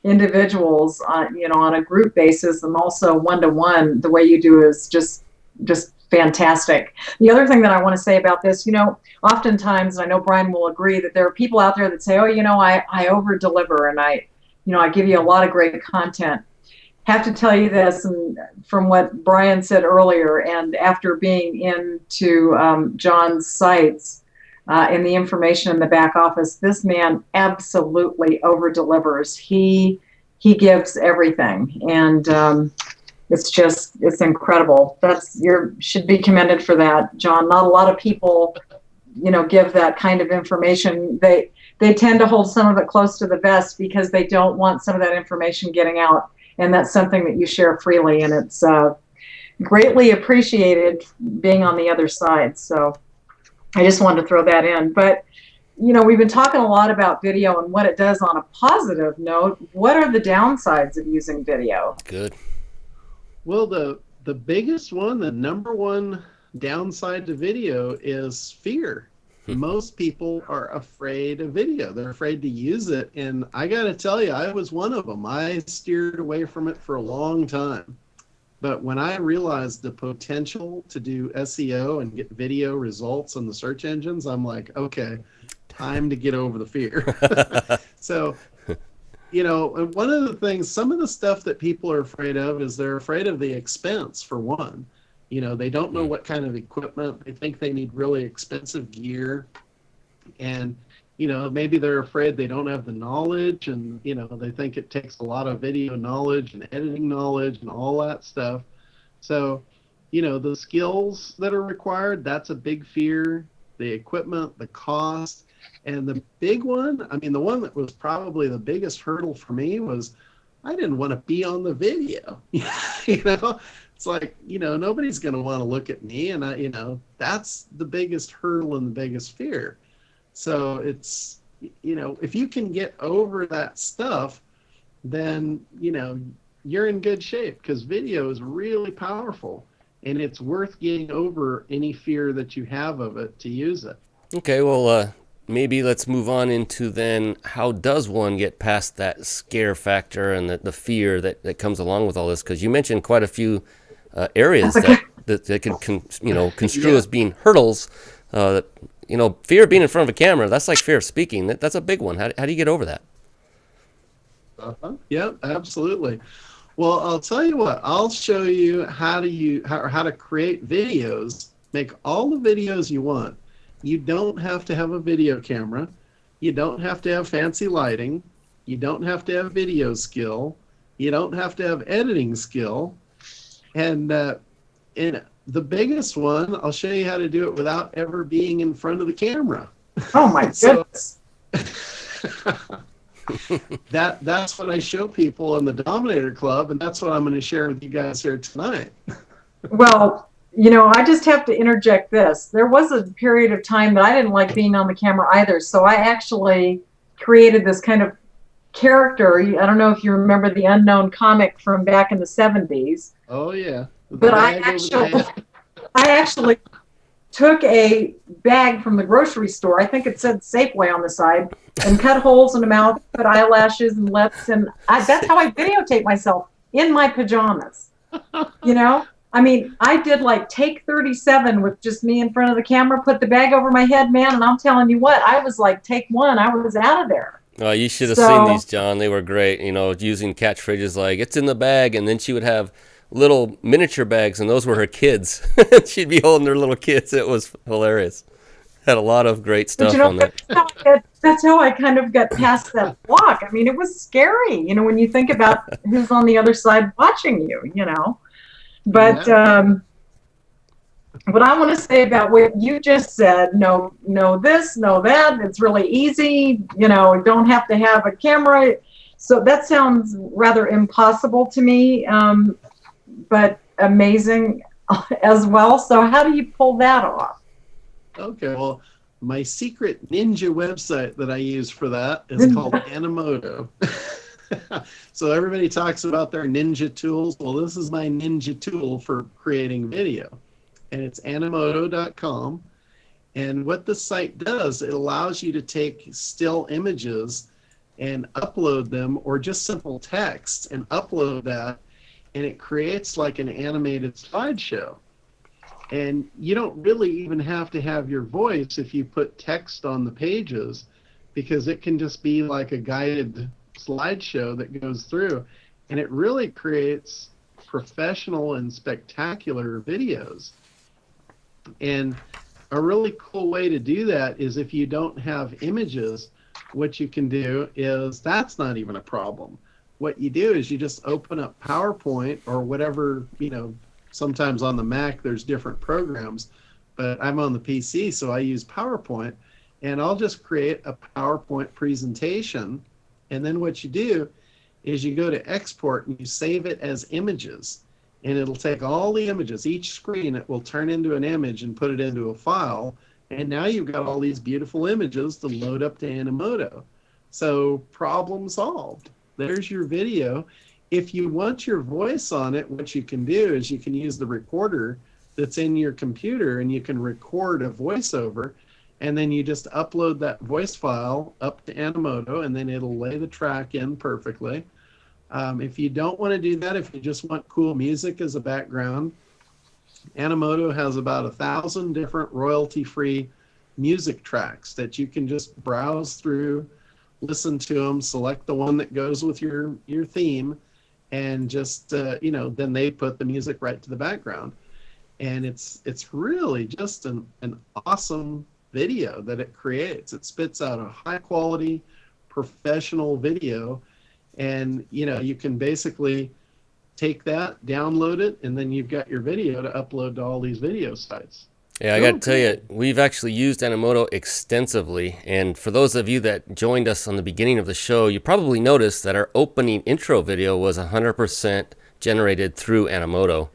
individuals on a group basis and also one-to-one, the way you do is just fantastic. The other thing that I want to say about this, oftentimes, and I know Brian will agree, that there are people out there that say, I over deliver, and I give you a lot of great content. Have to tell you this, and from what Brian said earlier, and after being into John's sites and the information in the back office, this man absolutely over delivers. He gives everything, and it's incredible. Should be commended for that, John. Not a lot of people give that kind of information. They tend to hold some of it close to the vest because they don't want some of that information getting out. And that's something that you share freely, and it's greatly appreciated being on the other side. So I just wanted to throw that in. But, we've been talking a lot about video and what it does on a positive note. What are the downsides of using video? Good. Well, the biggest one, the number one downside to video is fear. Most people are afraid of video. They're afraid to use it. And I got to tell you, I was one of them. I steered away from it for a long time. But when I realized the potential to do SEO and get video results on the search engines, I'm like, okay, time to get over the fear. So, one of the things, some of the stuff that people are afraid of is they're afraid of the expense, for one. They don't know what kind of equipment. They think they need really expensive gear. And, maybe they're afraid they don't have the knowledge, and, they think it takes a lot of video knowledge and editing knowledge and all that stuff. So, the skills that are required, that's a big fear. The equipment, the cost. And the big one, the one that was probably the biggest hurdle for me was I didn't want to be on the video. It's like, nobody's going to want to look at me. And, that's the biggest hurdle and the biggest fear. So it's, if you can get over that stuff, then, you're in good shape, because video is really powerful, and it's worth getting over any fear that you have of it to use it. Okay, well, maybe let's move on into then, how does one get past that scare factor and the fear that comes along with all this? Because you mentioned quite a few areas that could construe as being hurdles. Fear of being in front of a camera, that's like fear of speaking. That's a big one. How do you get over that? Yeah, absolutely. Well, I'll tell you what, I'll show you how to create videos, make all the videos you want. You don't have to have a video camera. You don't have to have fancy lighting. You don't have to have video skill. You don't have to have editing skill. And the biggest one, I'll show you how to do it without ever being in front of the camera. Oh my goodness. That's what I show people in the Dominator Club, and that's what I'm going to share with you guys here tonight. Well, I just have to interject this. There was a period of time that I didn't like being on the camera either, so I actually created this kind of character. I don't know if you remember the Unknown comic from back in the 70s. Oh, yeah. But I actually took a bag from the grocery store. I think it said Safeway on the side, and cut holes in the mouth, put eyelashes and lips, and that's how I videotape myself in my pajamas. I did like take 37 with just me in front of the camera, put the bag over my head, man, and I'm telling you what, I was like, take one, I was out of there. Oh, you should have seen these, John. They were great. Using catchphrases like, it's in the bag, and then she would have little miniature bags, and those were her kids. She'd be holding her little kids. It was hilarious. Had a lot of great stuff on that. That's how I kind of got past that block. It was scary, when you think about who's on the other side watching you, But what I want to say about what you just said, no this, no that, it's really easy, don't have to have a camera. So that sounds rather impossible to me, but amazing as well. So how do you pull that off? Okay, well, my secret ninja website that I use for that is called Animoto. So everybody talks about their ninja tools. Well, this is my ninja tool for creating video, and it's animoto.com. And what the site does, it allows you to take still images and upload them, or just simple text and upload that, and it creates like an animated slideshow. And you don't really even have to have your voice if you put text on the pages, because it can just be like a guided slideshow that goes through, and it really creates professional and spectacular videos. And a really cool way to do that is, if you don't have images, what you can do is, that's not even a problem. What you do is you just open up PowerPoint or whatever, sometimes on the Mac there's different programs, but I'm on the PC, so I use PowerPoint, and I'll just create a PowerPoint presentation. And then what you do is you go to export and you save it as images. And it'll take all the images, each screen, it will turn into an image and put it into a file. And now you've got all these beautiful images to load up to Animoto. So problem solved. There's your video. If you want your voice on it, what you can do is you can use the recorder that's in your computer, and you can record a voiceover, and then you just upload that voice file up to Animoto, and then it'll lay the track in perfectly. If you don't want to do that, if you just want cool music as a background, Animoto has about 1,000 different royalty-free music tracks that you can just browse through, listen to them, select the one that goes with your theme, and just then they put the music right to the background. And it's really just an awesome video that it creates. It spits out a high quality professional video, and you can basically take that, download it, and then you've got your video to upload to all these video sites. Yeah, I got to tell you, we've actually used Animoto extensively, and for those of you that joined us on the beginning of the show, you probably noticed that our opening intro video was 100% generated through Animoto.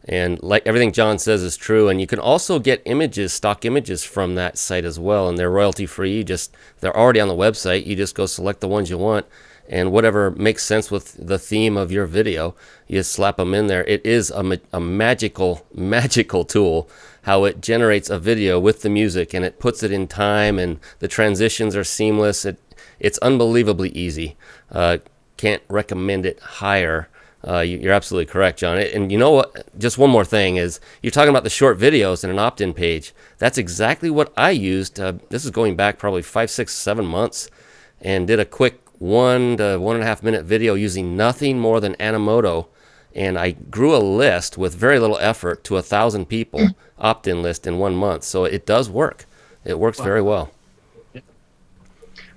And like everything John says is true, and you can also get images, stock images from that site as well, and they're royalty free. They're already on the website. You just go select the ones you want, and whatever makes sense with the theme of your video, you just slap them in there. It is a magical tool, how it generates a video with the music, and it puts it in time, and the transitions are seamless. It's unbelievably easy. Can't recommend it higher. You're absolutely correct, John. And you know what? Just one more thing is, you're talking about the short videos and an opt-in page. That's exactly what I used. This is going back probably 5, 6, 7 months, and did a quick 1 to 1.5 minute video using nothing more than Animoto. And I grew a list with very little effort to 1,000 people, opt-in list in 1 month. So it does work. It works very well. Well,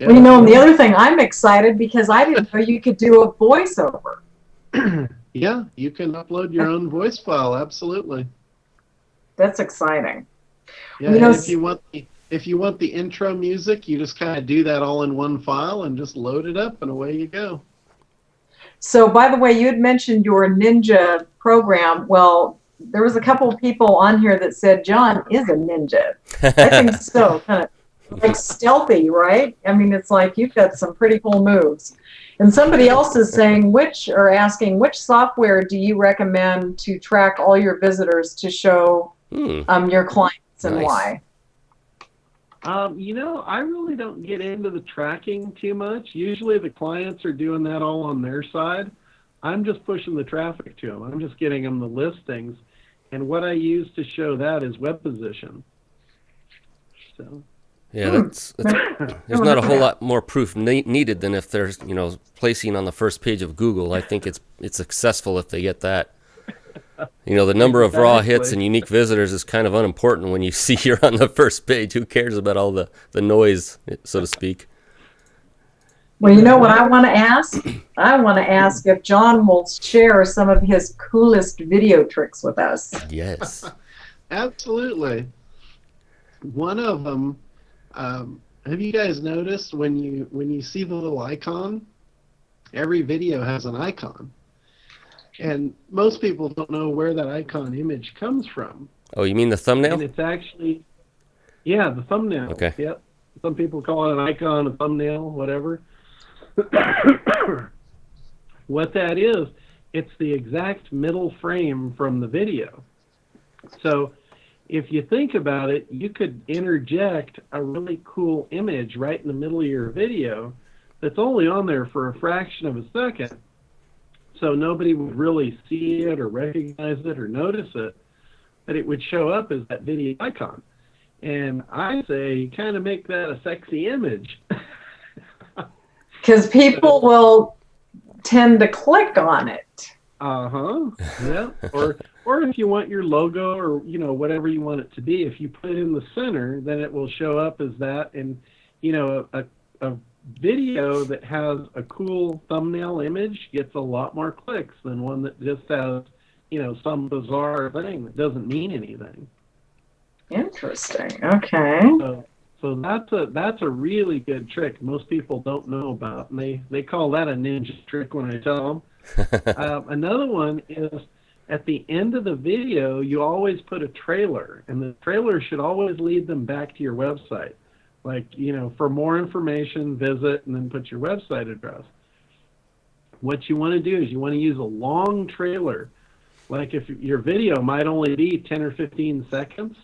and the other thing, I'm excited because I didn't know you could do a voiceover. Yeah, you can upload your own voice file. Absolutely. That's exciting. Yeah, and if you want the intro music, you just kind of do that all in one file and just load it up, and away you go. So, by the way, you had mentioned your Ninja program. Well, there was a couple of people on here that said John is a ninja. I think so. Kind of like stealthy, right? I mean, it's like you've got some pretty cool moves. And somebody else is saying, asking which software do you recommend to track all your visitors to show your clients, and why? I really don't get into the tracking too much. Usually the clients are doing that all on their side. I'm just pushing the traffic to them. I'm just getting them the listings. And what I use to show that is web position. So. Yeah, there's not a whole lot more proof needed than if they're placing on the first page of Google. I think it's successful if they get that. The number of raw hits and unique visitors is kind of unimportant when you see you're on the first page. Who cares about all the noise, so to speak? Well, you know what I want to ask? I want to ask if John will share some of his coolest video tricks with us. Yes. Absolutely. One of them, have you guys noticed when you see the little icon, every video has an icon, and most people don't know where that icon image comes from. Oh, you mean the thumbnail? And it's actually, the thumbnail. Okay. Yep. Some people call it an icon, a thumbnail, whatever. What that is, it's the exact middle frame from the video. So if you think about it, you could interject a really cool image right in the middle of your video that's only on there for a fraction of a second, so nobody would really see it or recognize it or notice it, but it would show up as that video icon. And I say kind of make that a sexy image. Because people will tend to click on it. Yeah. Or if you want your logo or whatever you want it to be, if you put it in the center, then it will show up as that. And a video that has a cool thumbnail image gets a lot more clicks than one that just has some bizarre thing that doesn't mean anything. Interesting. Okay. So that's a really good trick most people don't know about, and they call that a ninja trick when I tell them. Another one is at the end of the video, you always put a trailer, and the trailer should always lead them back to your website. Like, for more information, visit, and then put your website address. What you want to do is you want to use a long trailer. Like if your video might only be 10 or 15 seconds,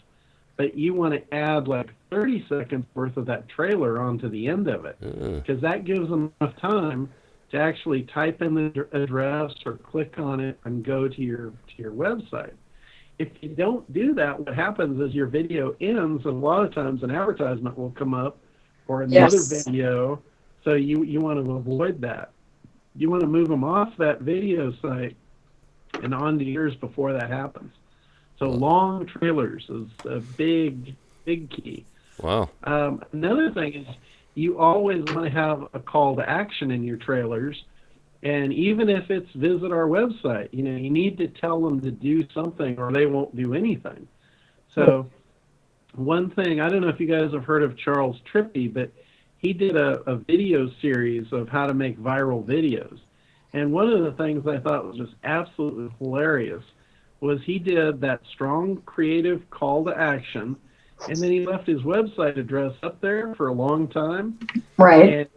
but you want to add like 30 seconds worth of that trailer onto the end of it, because that gives them enough time to actually type in the address or click on it and go to your website. If you don't do that, what happens is your video ends, and a lot of times an advertisement will come up or another video. So you want to avoid that. You want to move them off that video site and onto yours before that happens. So long trailers is a big key. Wow. Another thing is you always want to have a call to action in your trailers. And even if it's visit our website, you need to tell them to do something or they won't do anything. So one thing, I don't know if you guys have heard of Charles Trippy, but he did a video series of how to make viral videos. And one of the things I thought was just absolutely hilarious was he did that strong creative call to action, and then he left his website address up there for a long time. Right. And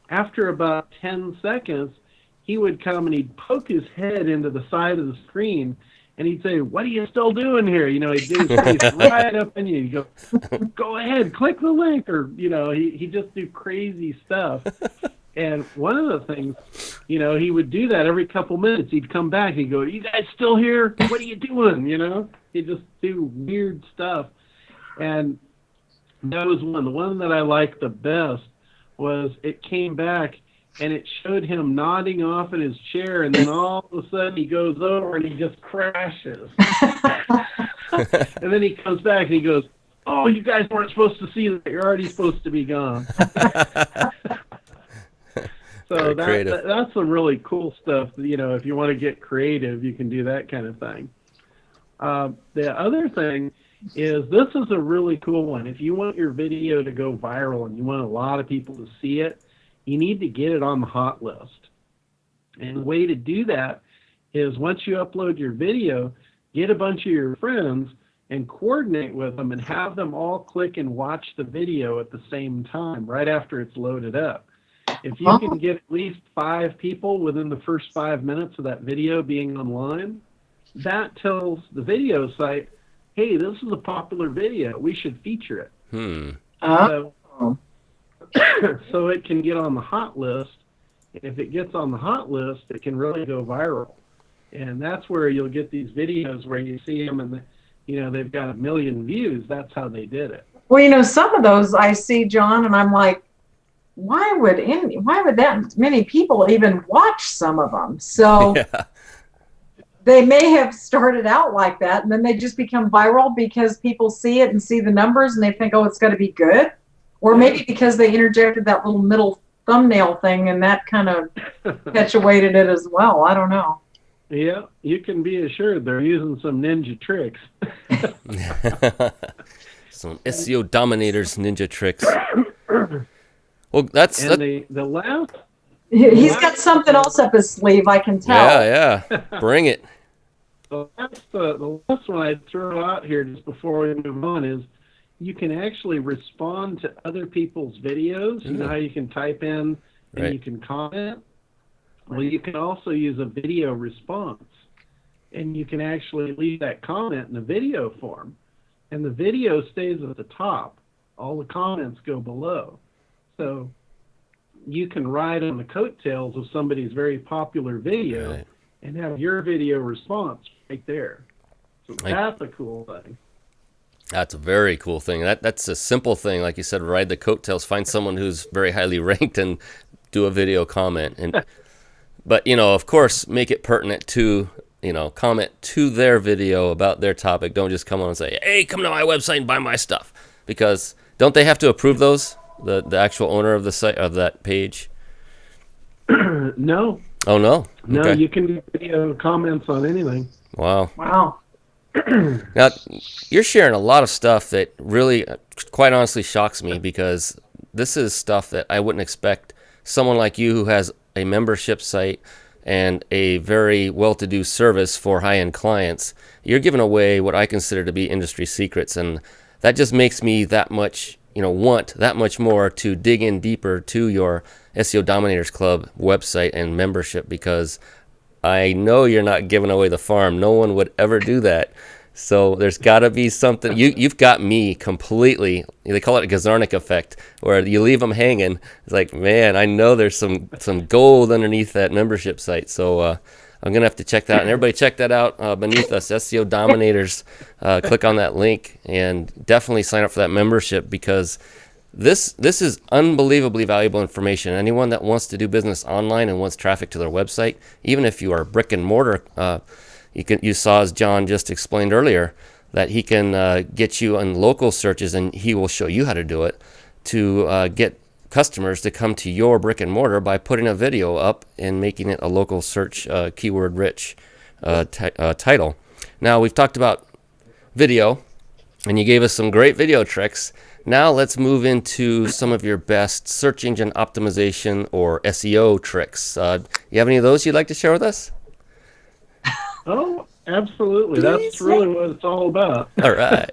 after about 10 seconds, he would come and he'd poke his head into the side of the screen, and he'd say, "What are you still doing here?" He'd do his face right up in you. He'd go ahead, click the link, or he'd just do crazy stuff. And one of the things, he would do that every couple minutes. He'd come back. He'd go, "You guys still here? What are you doing?" He'd just do weird stuff. And that was one. The one that I liked the best was it came back and it showed him nodding off in his chair, and then all of a sudden he goes over and he just crashes. And then he comes back and he goes, "Oh, you guys weren't supposed to see that. You're already supposed to be gone." So that's some really cool stuff. If you want to get creative, you can do that kind of thing. The other thing is, this is a really cool one. If you want your video to go viral and you want a lot of people to see it, you need to get it on the hot list. And the way to do that is once you upload your video, get a bunch of your friends and coordinate with them and have them all click and watch the video at the same time right after it's loaded up. If you can get at least 5 people within the first 5 minutes of that video being online, that tells the video site, "Hey, this is a popular video. We should feature it." So it can get on the hot list. If it gets on the hot list, it can really go viral. And that's where you'll get these videos where you see them and they've got 1 million views. That's how they did it. Well, some of those I see, John, and I'm like, why would that many people even watch some of them? So they may have started out like that, and then they just become viral because people see it and see the numbers and they think, oh, it's going to be good. Or maybe because they interjected that little middle thumbnail thing and that kind of perpetuated it as well. I don't know. Yeah, you can be assured they're using some ninja tricks. Some SEO dominators ninja tricks. Well, the last. He's got something else up his sleeve, I can tell. Yeah. Bring it. The last one I'd throw out here just before we move on is you can actually respond to other people's videos. You know how you can type in and you can comment? Well, you can also use a video response, and you can actually leave that comment in a video form, and the video stays at the top. All the comments go below. So you can ride on the coattails of somebody's very popular video and have your video response right there. So that's a cool thing. That's a very cool thing. That's a simple thing. Like you said, ride the coattails, find someone who's very highly ranked and do a video comment. But, of course, make it pertinent to, comment to their video about their topic. Don't just come on and say, "Hey, come to my website and buy my stuff." Because don't they have to approve those? The actual owner of the site, of that page? No. Oh, no? No, Okay. you can do video comments on anything. Wow. Now, you're sharing a lot of stuff that really, quite honestly, shocks me, because this is stuff that I wouldn't expect someone like you, who has a membership site and a very well-to-do service for high-end clients. You're giving away what I consider to be industry secrets, and that just makes me that much, want that much more to dig in deeper to your SEO Dominators Club website and membership, because I know you're not giving away the farm. No one would ever do that. So there's got to be something. You've got me completely. They call it a Gazarnik effect, where you leave them hanging. It's like, man, I know there's some gold underneath that membership site. So I'm gonna have to check that out. And everybody, check that out beneath us, SEO Dominators. Click on that link and definitely sign up for that membership, because this is unbelievably valuable information. Anyone that wants to do business online and wants traffic to their website, even if you are brick and mortar, you saw, as John just explained earlier, that he can get you on local searches, and he will show you how to do it to get customers to come to your brick and mortar by putting a video up and making it a local search keyword rich title. Now, we've talked about video, and you gave us some great video tricks. Now let's move into some of your best search engine optimization or SEO tricks. You have any of those you'd like to share with us? Oh, absolutely. That's really what it's all about. All right.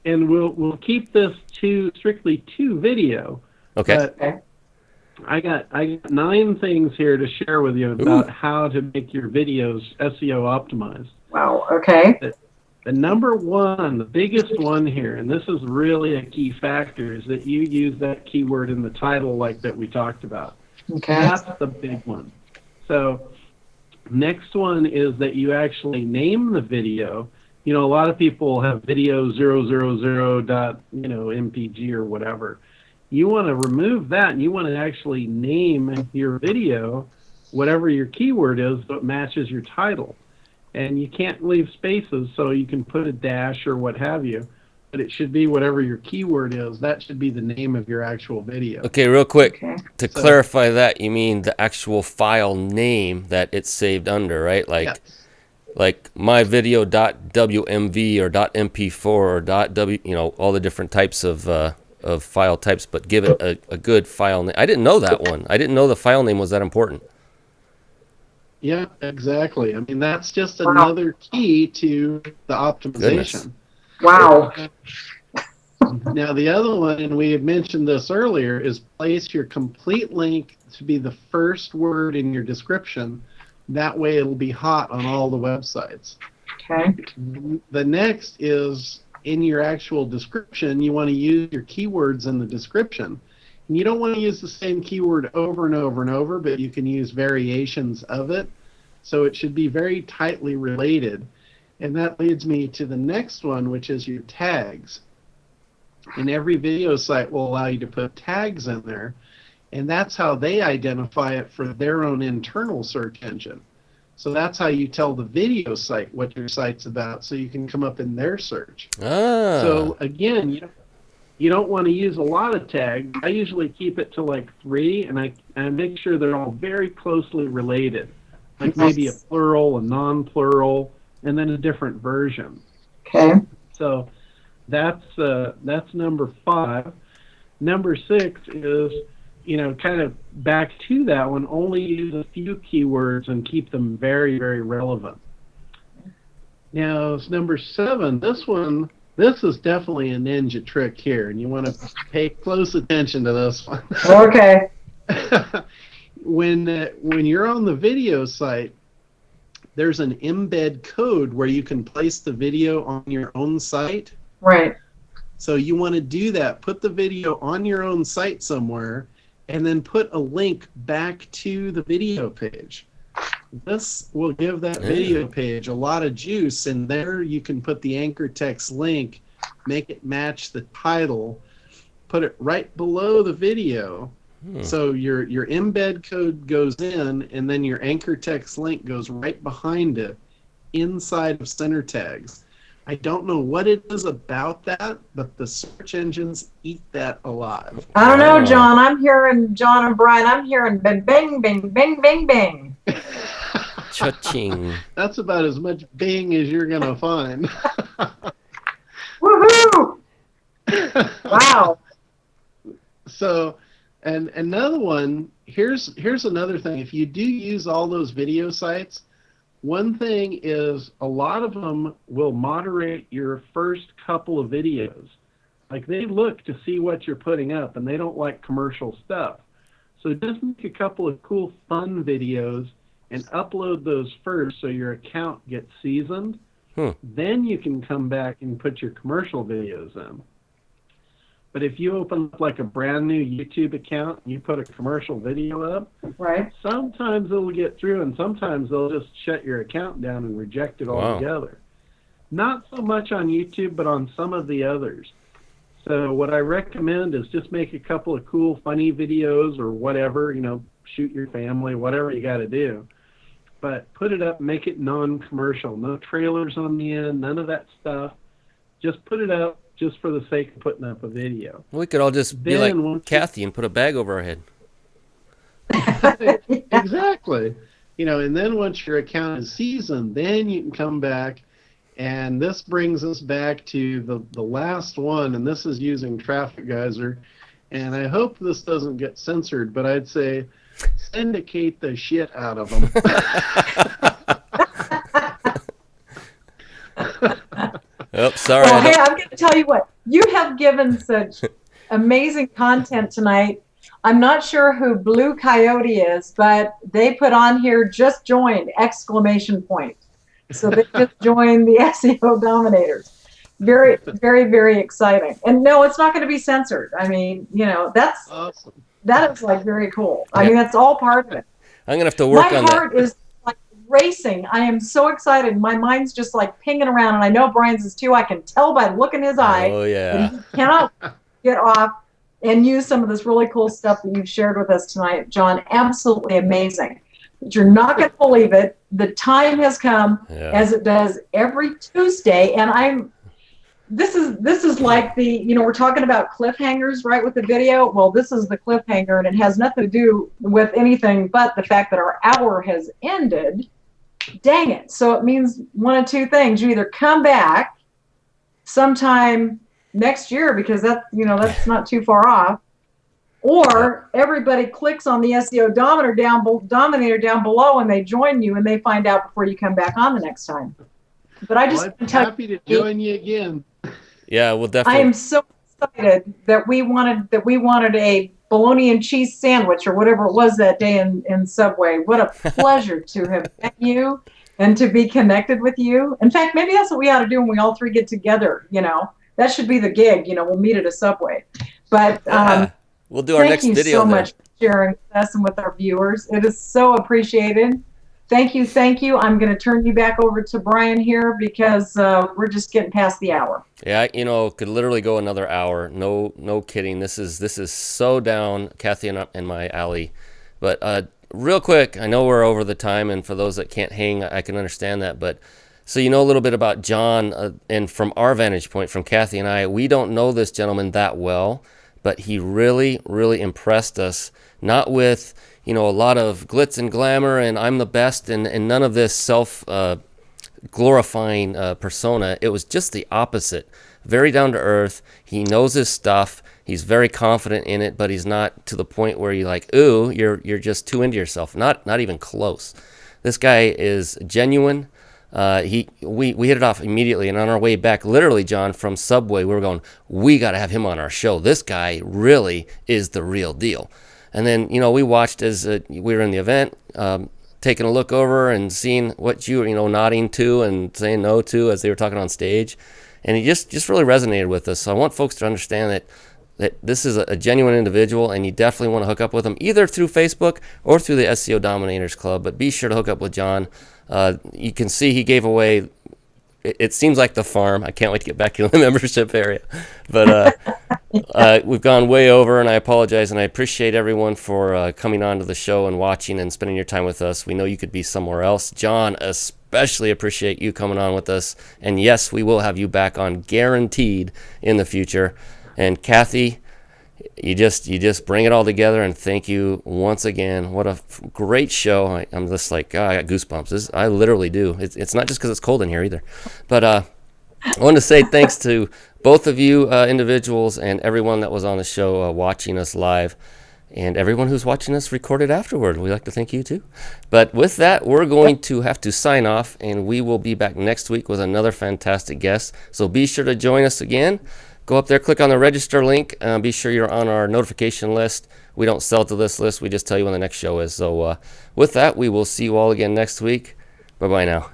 And we'll keep this strictly to video. Okay. But I got 9 things here to share with you about how to make your videos SEO optimized. Wow. Okay. The number one, the biggest one here, and this is really a key factor, is that you use that keyword in the title like that we talked about. Okay. That's the big one. So next one is that you actually name the video. A lot of people have video 000.mpg or whatever. You want to remove that, and you want to actually name your video whatever your keyword is that matches your title. And you can't leave spaces, so you can put a dash or what have you, but it should be whatever your keyword is. That should be the name of your actual video. Okay, real quick, to clarify that, you mean the actual file name that it's saved under, right? Like, like myvideo.wmv or .mp4 or .w, all the different types of file types, but give it a good file name. I didn't know that one. I didn't know the file name was that important. Yeah, exactly. I mean, that's just another key to the optimization. Goodness. Wow. Now, the other one, and we had mentioned this earlier, is place your complete link to be the first word in your description. That way it'll be hot on all the websites. Okay. The next is, in your actual description, you want to use your keywords in the description. And you don't want to use the same keyword over and over and over, but you can use variations of it. So it should be very tightly related. And that leads me to the next one, which is your tags. And every video site will allow you to put tags in there. And that's how they identify it for their own internal search engine. So that's how you tell the video site what your site's about, so you can come up in their search. So again, you don't want to use a lot of tags. I usually keep it to like 3, and I make sure they're all very closely related, like maybe a plural, a non-plural, and then a different version. Okay. So that's number 5. Number 6 is, kind of back to that one, only use a few keywords and keep them very, very relevant. Now, it's number 7. This is definitely a ninja trick here, and you want to pay close attention to this one. Okay. When you're on the video site, there's an embed code where you can place the video on your own site. Right. So you want to do that. Put the video on your own site somewhere, and then put a link back to the video page. This will give that video page a lot of juice, and there you can put the anchor text link, make it match the title, put it right below the video. So your embed code goes in, and then your anchor text link goes right behind it inside of center tags. I don't know what it is about that, but the search engines eat that alive. I don't know, John. I'm hearing, John and Brian, I'm hearing bang, bang, bang, bang, bang, bang. Cha-ching. That's about as much Bing as you're gonna find. Woohoo! Wow. So, and another one, here's another thing. If you do use all those video sites, one thing is a lot of them will moderate your first couple of videos. Like, they look to see what you're putting up, and they don't like commercial stuff. So just make a couple of cool, fun videos and upload those first so your account gets seasoned. Then you can come back and put your commercial videos in. But if you open up like a brand new YouTube account and you put a commercial video up, Right. sometimes it'll get through, and sometimes they'll just shut your account down and reject it altogether. Not so much on YouTube, but on some of the others. So what I recommend is just make a couple of cool, funny videos or whatever, shoot your family, whatever you got to do. But put it up, make it non-commercial. No trailers on the end, none of that stuff. Just put it up just for the sake of putting up a video. We could all just be like Kathy and put a bag over our head. Exactly. And then once your account is seasoned, then you can come back. And this brings us back to the last one, and this is using Traffic Geyser. And I hope this doesn't get censored, but I'd say syndicate the shit out of them. Oh, sorry. Well, hey, I'm going to tell you what. You have given such amazing content tonight. I'm not sure who Blue Coyote is, but they put on here, just joined, ! So they just joined the SEO Dominators. Very, very, very exciting. And no, it's not going to be censored. I mean, that's awesome. That is like very cool. I mean, that's all part of it. I'm going to have to work on that. My heart is like racing. I am so excited. My mind's just like pinging around, and I know Brian's is too. I can tell by the look in his eye. Oh, yeah. He cannot get off and use some of this really cool stuff that you've shared with us tonight, John. Absolutely amazing. But you're not going to believe it. The time has come, as it does every Tuesday, and this is like we're talking about cliffhangers, right, with the video. Well, this is the cliffhanger, and it has nothing to do with anything but the fact that our hour has ended. Dang it. So it means one of two things. You either come back sometime next year, because that's not too far off, or everybody clicks on the SEO Dominator down below, and they join you, and they find out before you come back on the next time. But I just I'm happy to join you again. Yeah, we'll definitely. I am so excited that we wanted a bologna and cheese sandwich or whatever it was that day in Subway. What a pleasure to have met you and to be connected with you. In fact, maybe that's what we ought to do when we all three get together. That should be the gig. We'll meet at a Subway. But we'll do our next video. Thank you so much for sharing with us and with our viewers. It is so appreciated. Thank you. I'm going to turn you back over to Brian here, because we're just getting past the hour. Yeah, could literally go another hour. No kidding. This is so down Kathy and my alley. But real quick, I know we're over the time, and for those that can't hang, I can understand that. But so a little bit about John, and from our vantage point, from Kathy and I, we don't know this gentleman that well, but he really, really impressed us. Not with a lot of glitz and glamour and I'm the best and none of this self-glorifying persona. It was just the opposite. Very down to earth. He knows his stuff. He's very confident in it, but he's not to the point where you're like, ooh, you're just too into yourself. Not even close. This guy is genuine. We hit it off immediately, and on our way back, literally, John, from Subway, we were going, we got to have him on our show. This guy really is the real deal. And then, we watched as we were in the event, taking a look over and seeing what you were, nodding to and saying no to as they were talking on stage. And he just really resonated with us. So I want folks to understand that this is a genuine individual, and you definitely want to hook up with him either through Facebook or through the SEO Dominators Club. But be sure to hook up with John. You can see he gave away, it seems like the farm. I can't wait to get back into the membership area. But we've gone way over, and I apologize, and I appreciate everyone for coming on to the show and watching and spending your time with us. We know you could be somewhere else. John, especially appreciate you coming on with us. And yes, we will have you back on, guaranteed, in the future. And Kathy, you just bring it all together, and thank you once again. What a great show. I'm just like, I got goosebumps. I literally do. It's not just because it's cold in here either. But I wanted to say thanks to both of you individuals and everyone that was on the show watching us live, and everyone who's watching us recorded afterward. We'd like to thank you too. But with that, we're going to have to sign off, and we will be back next week with another fantastic guest. So be sure to join us again. Go up there, click on the register link. Be sure you're on our notification list. We don't sell to this list. We just tell you when the next show is. So with that, we will see you all again next week. Bye-bye now.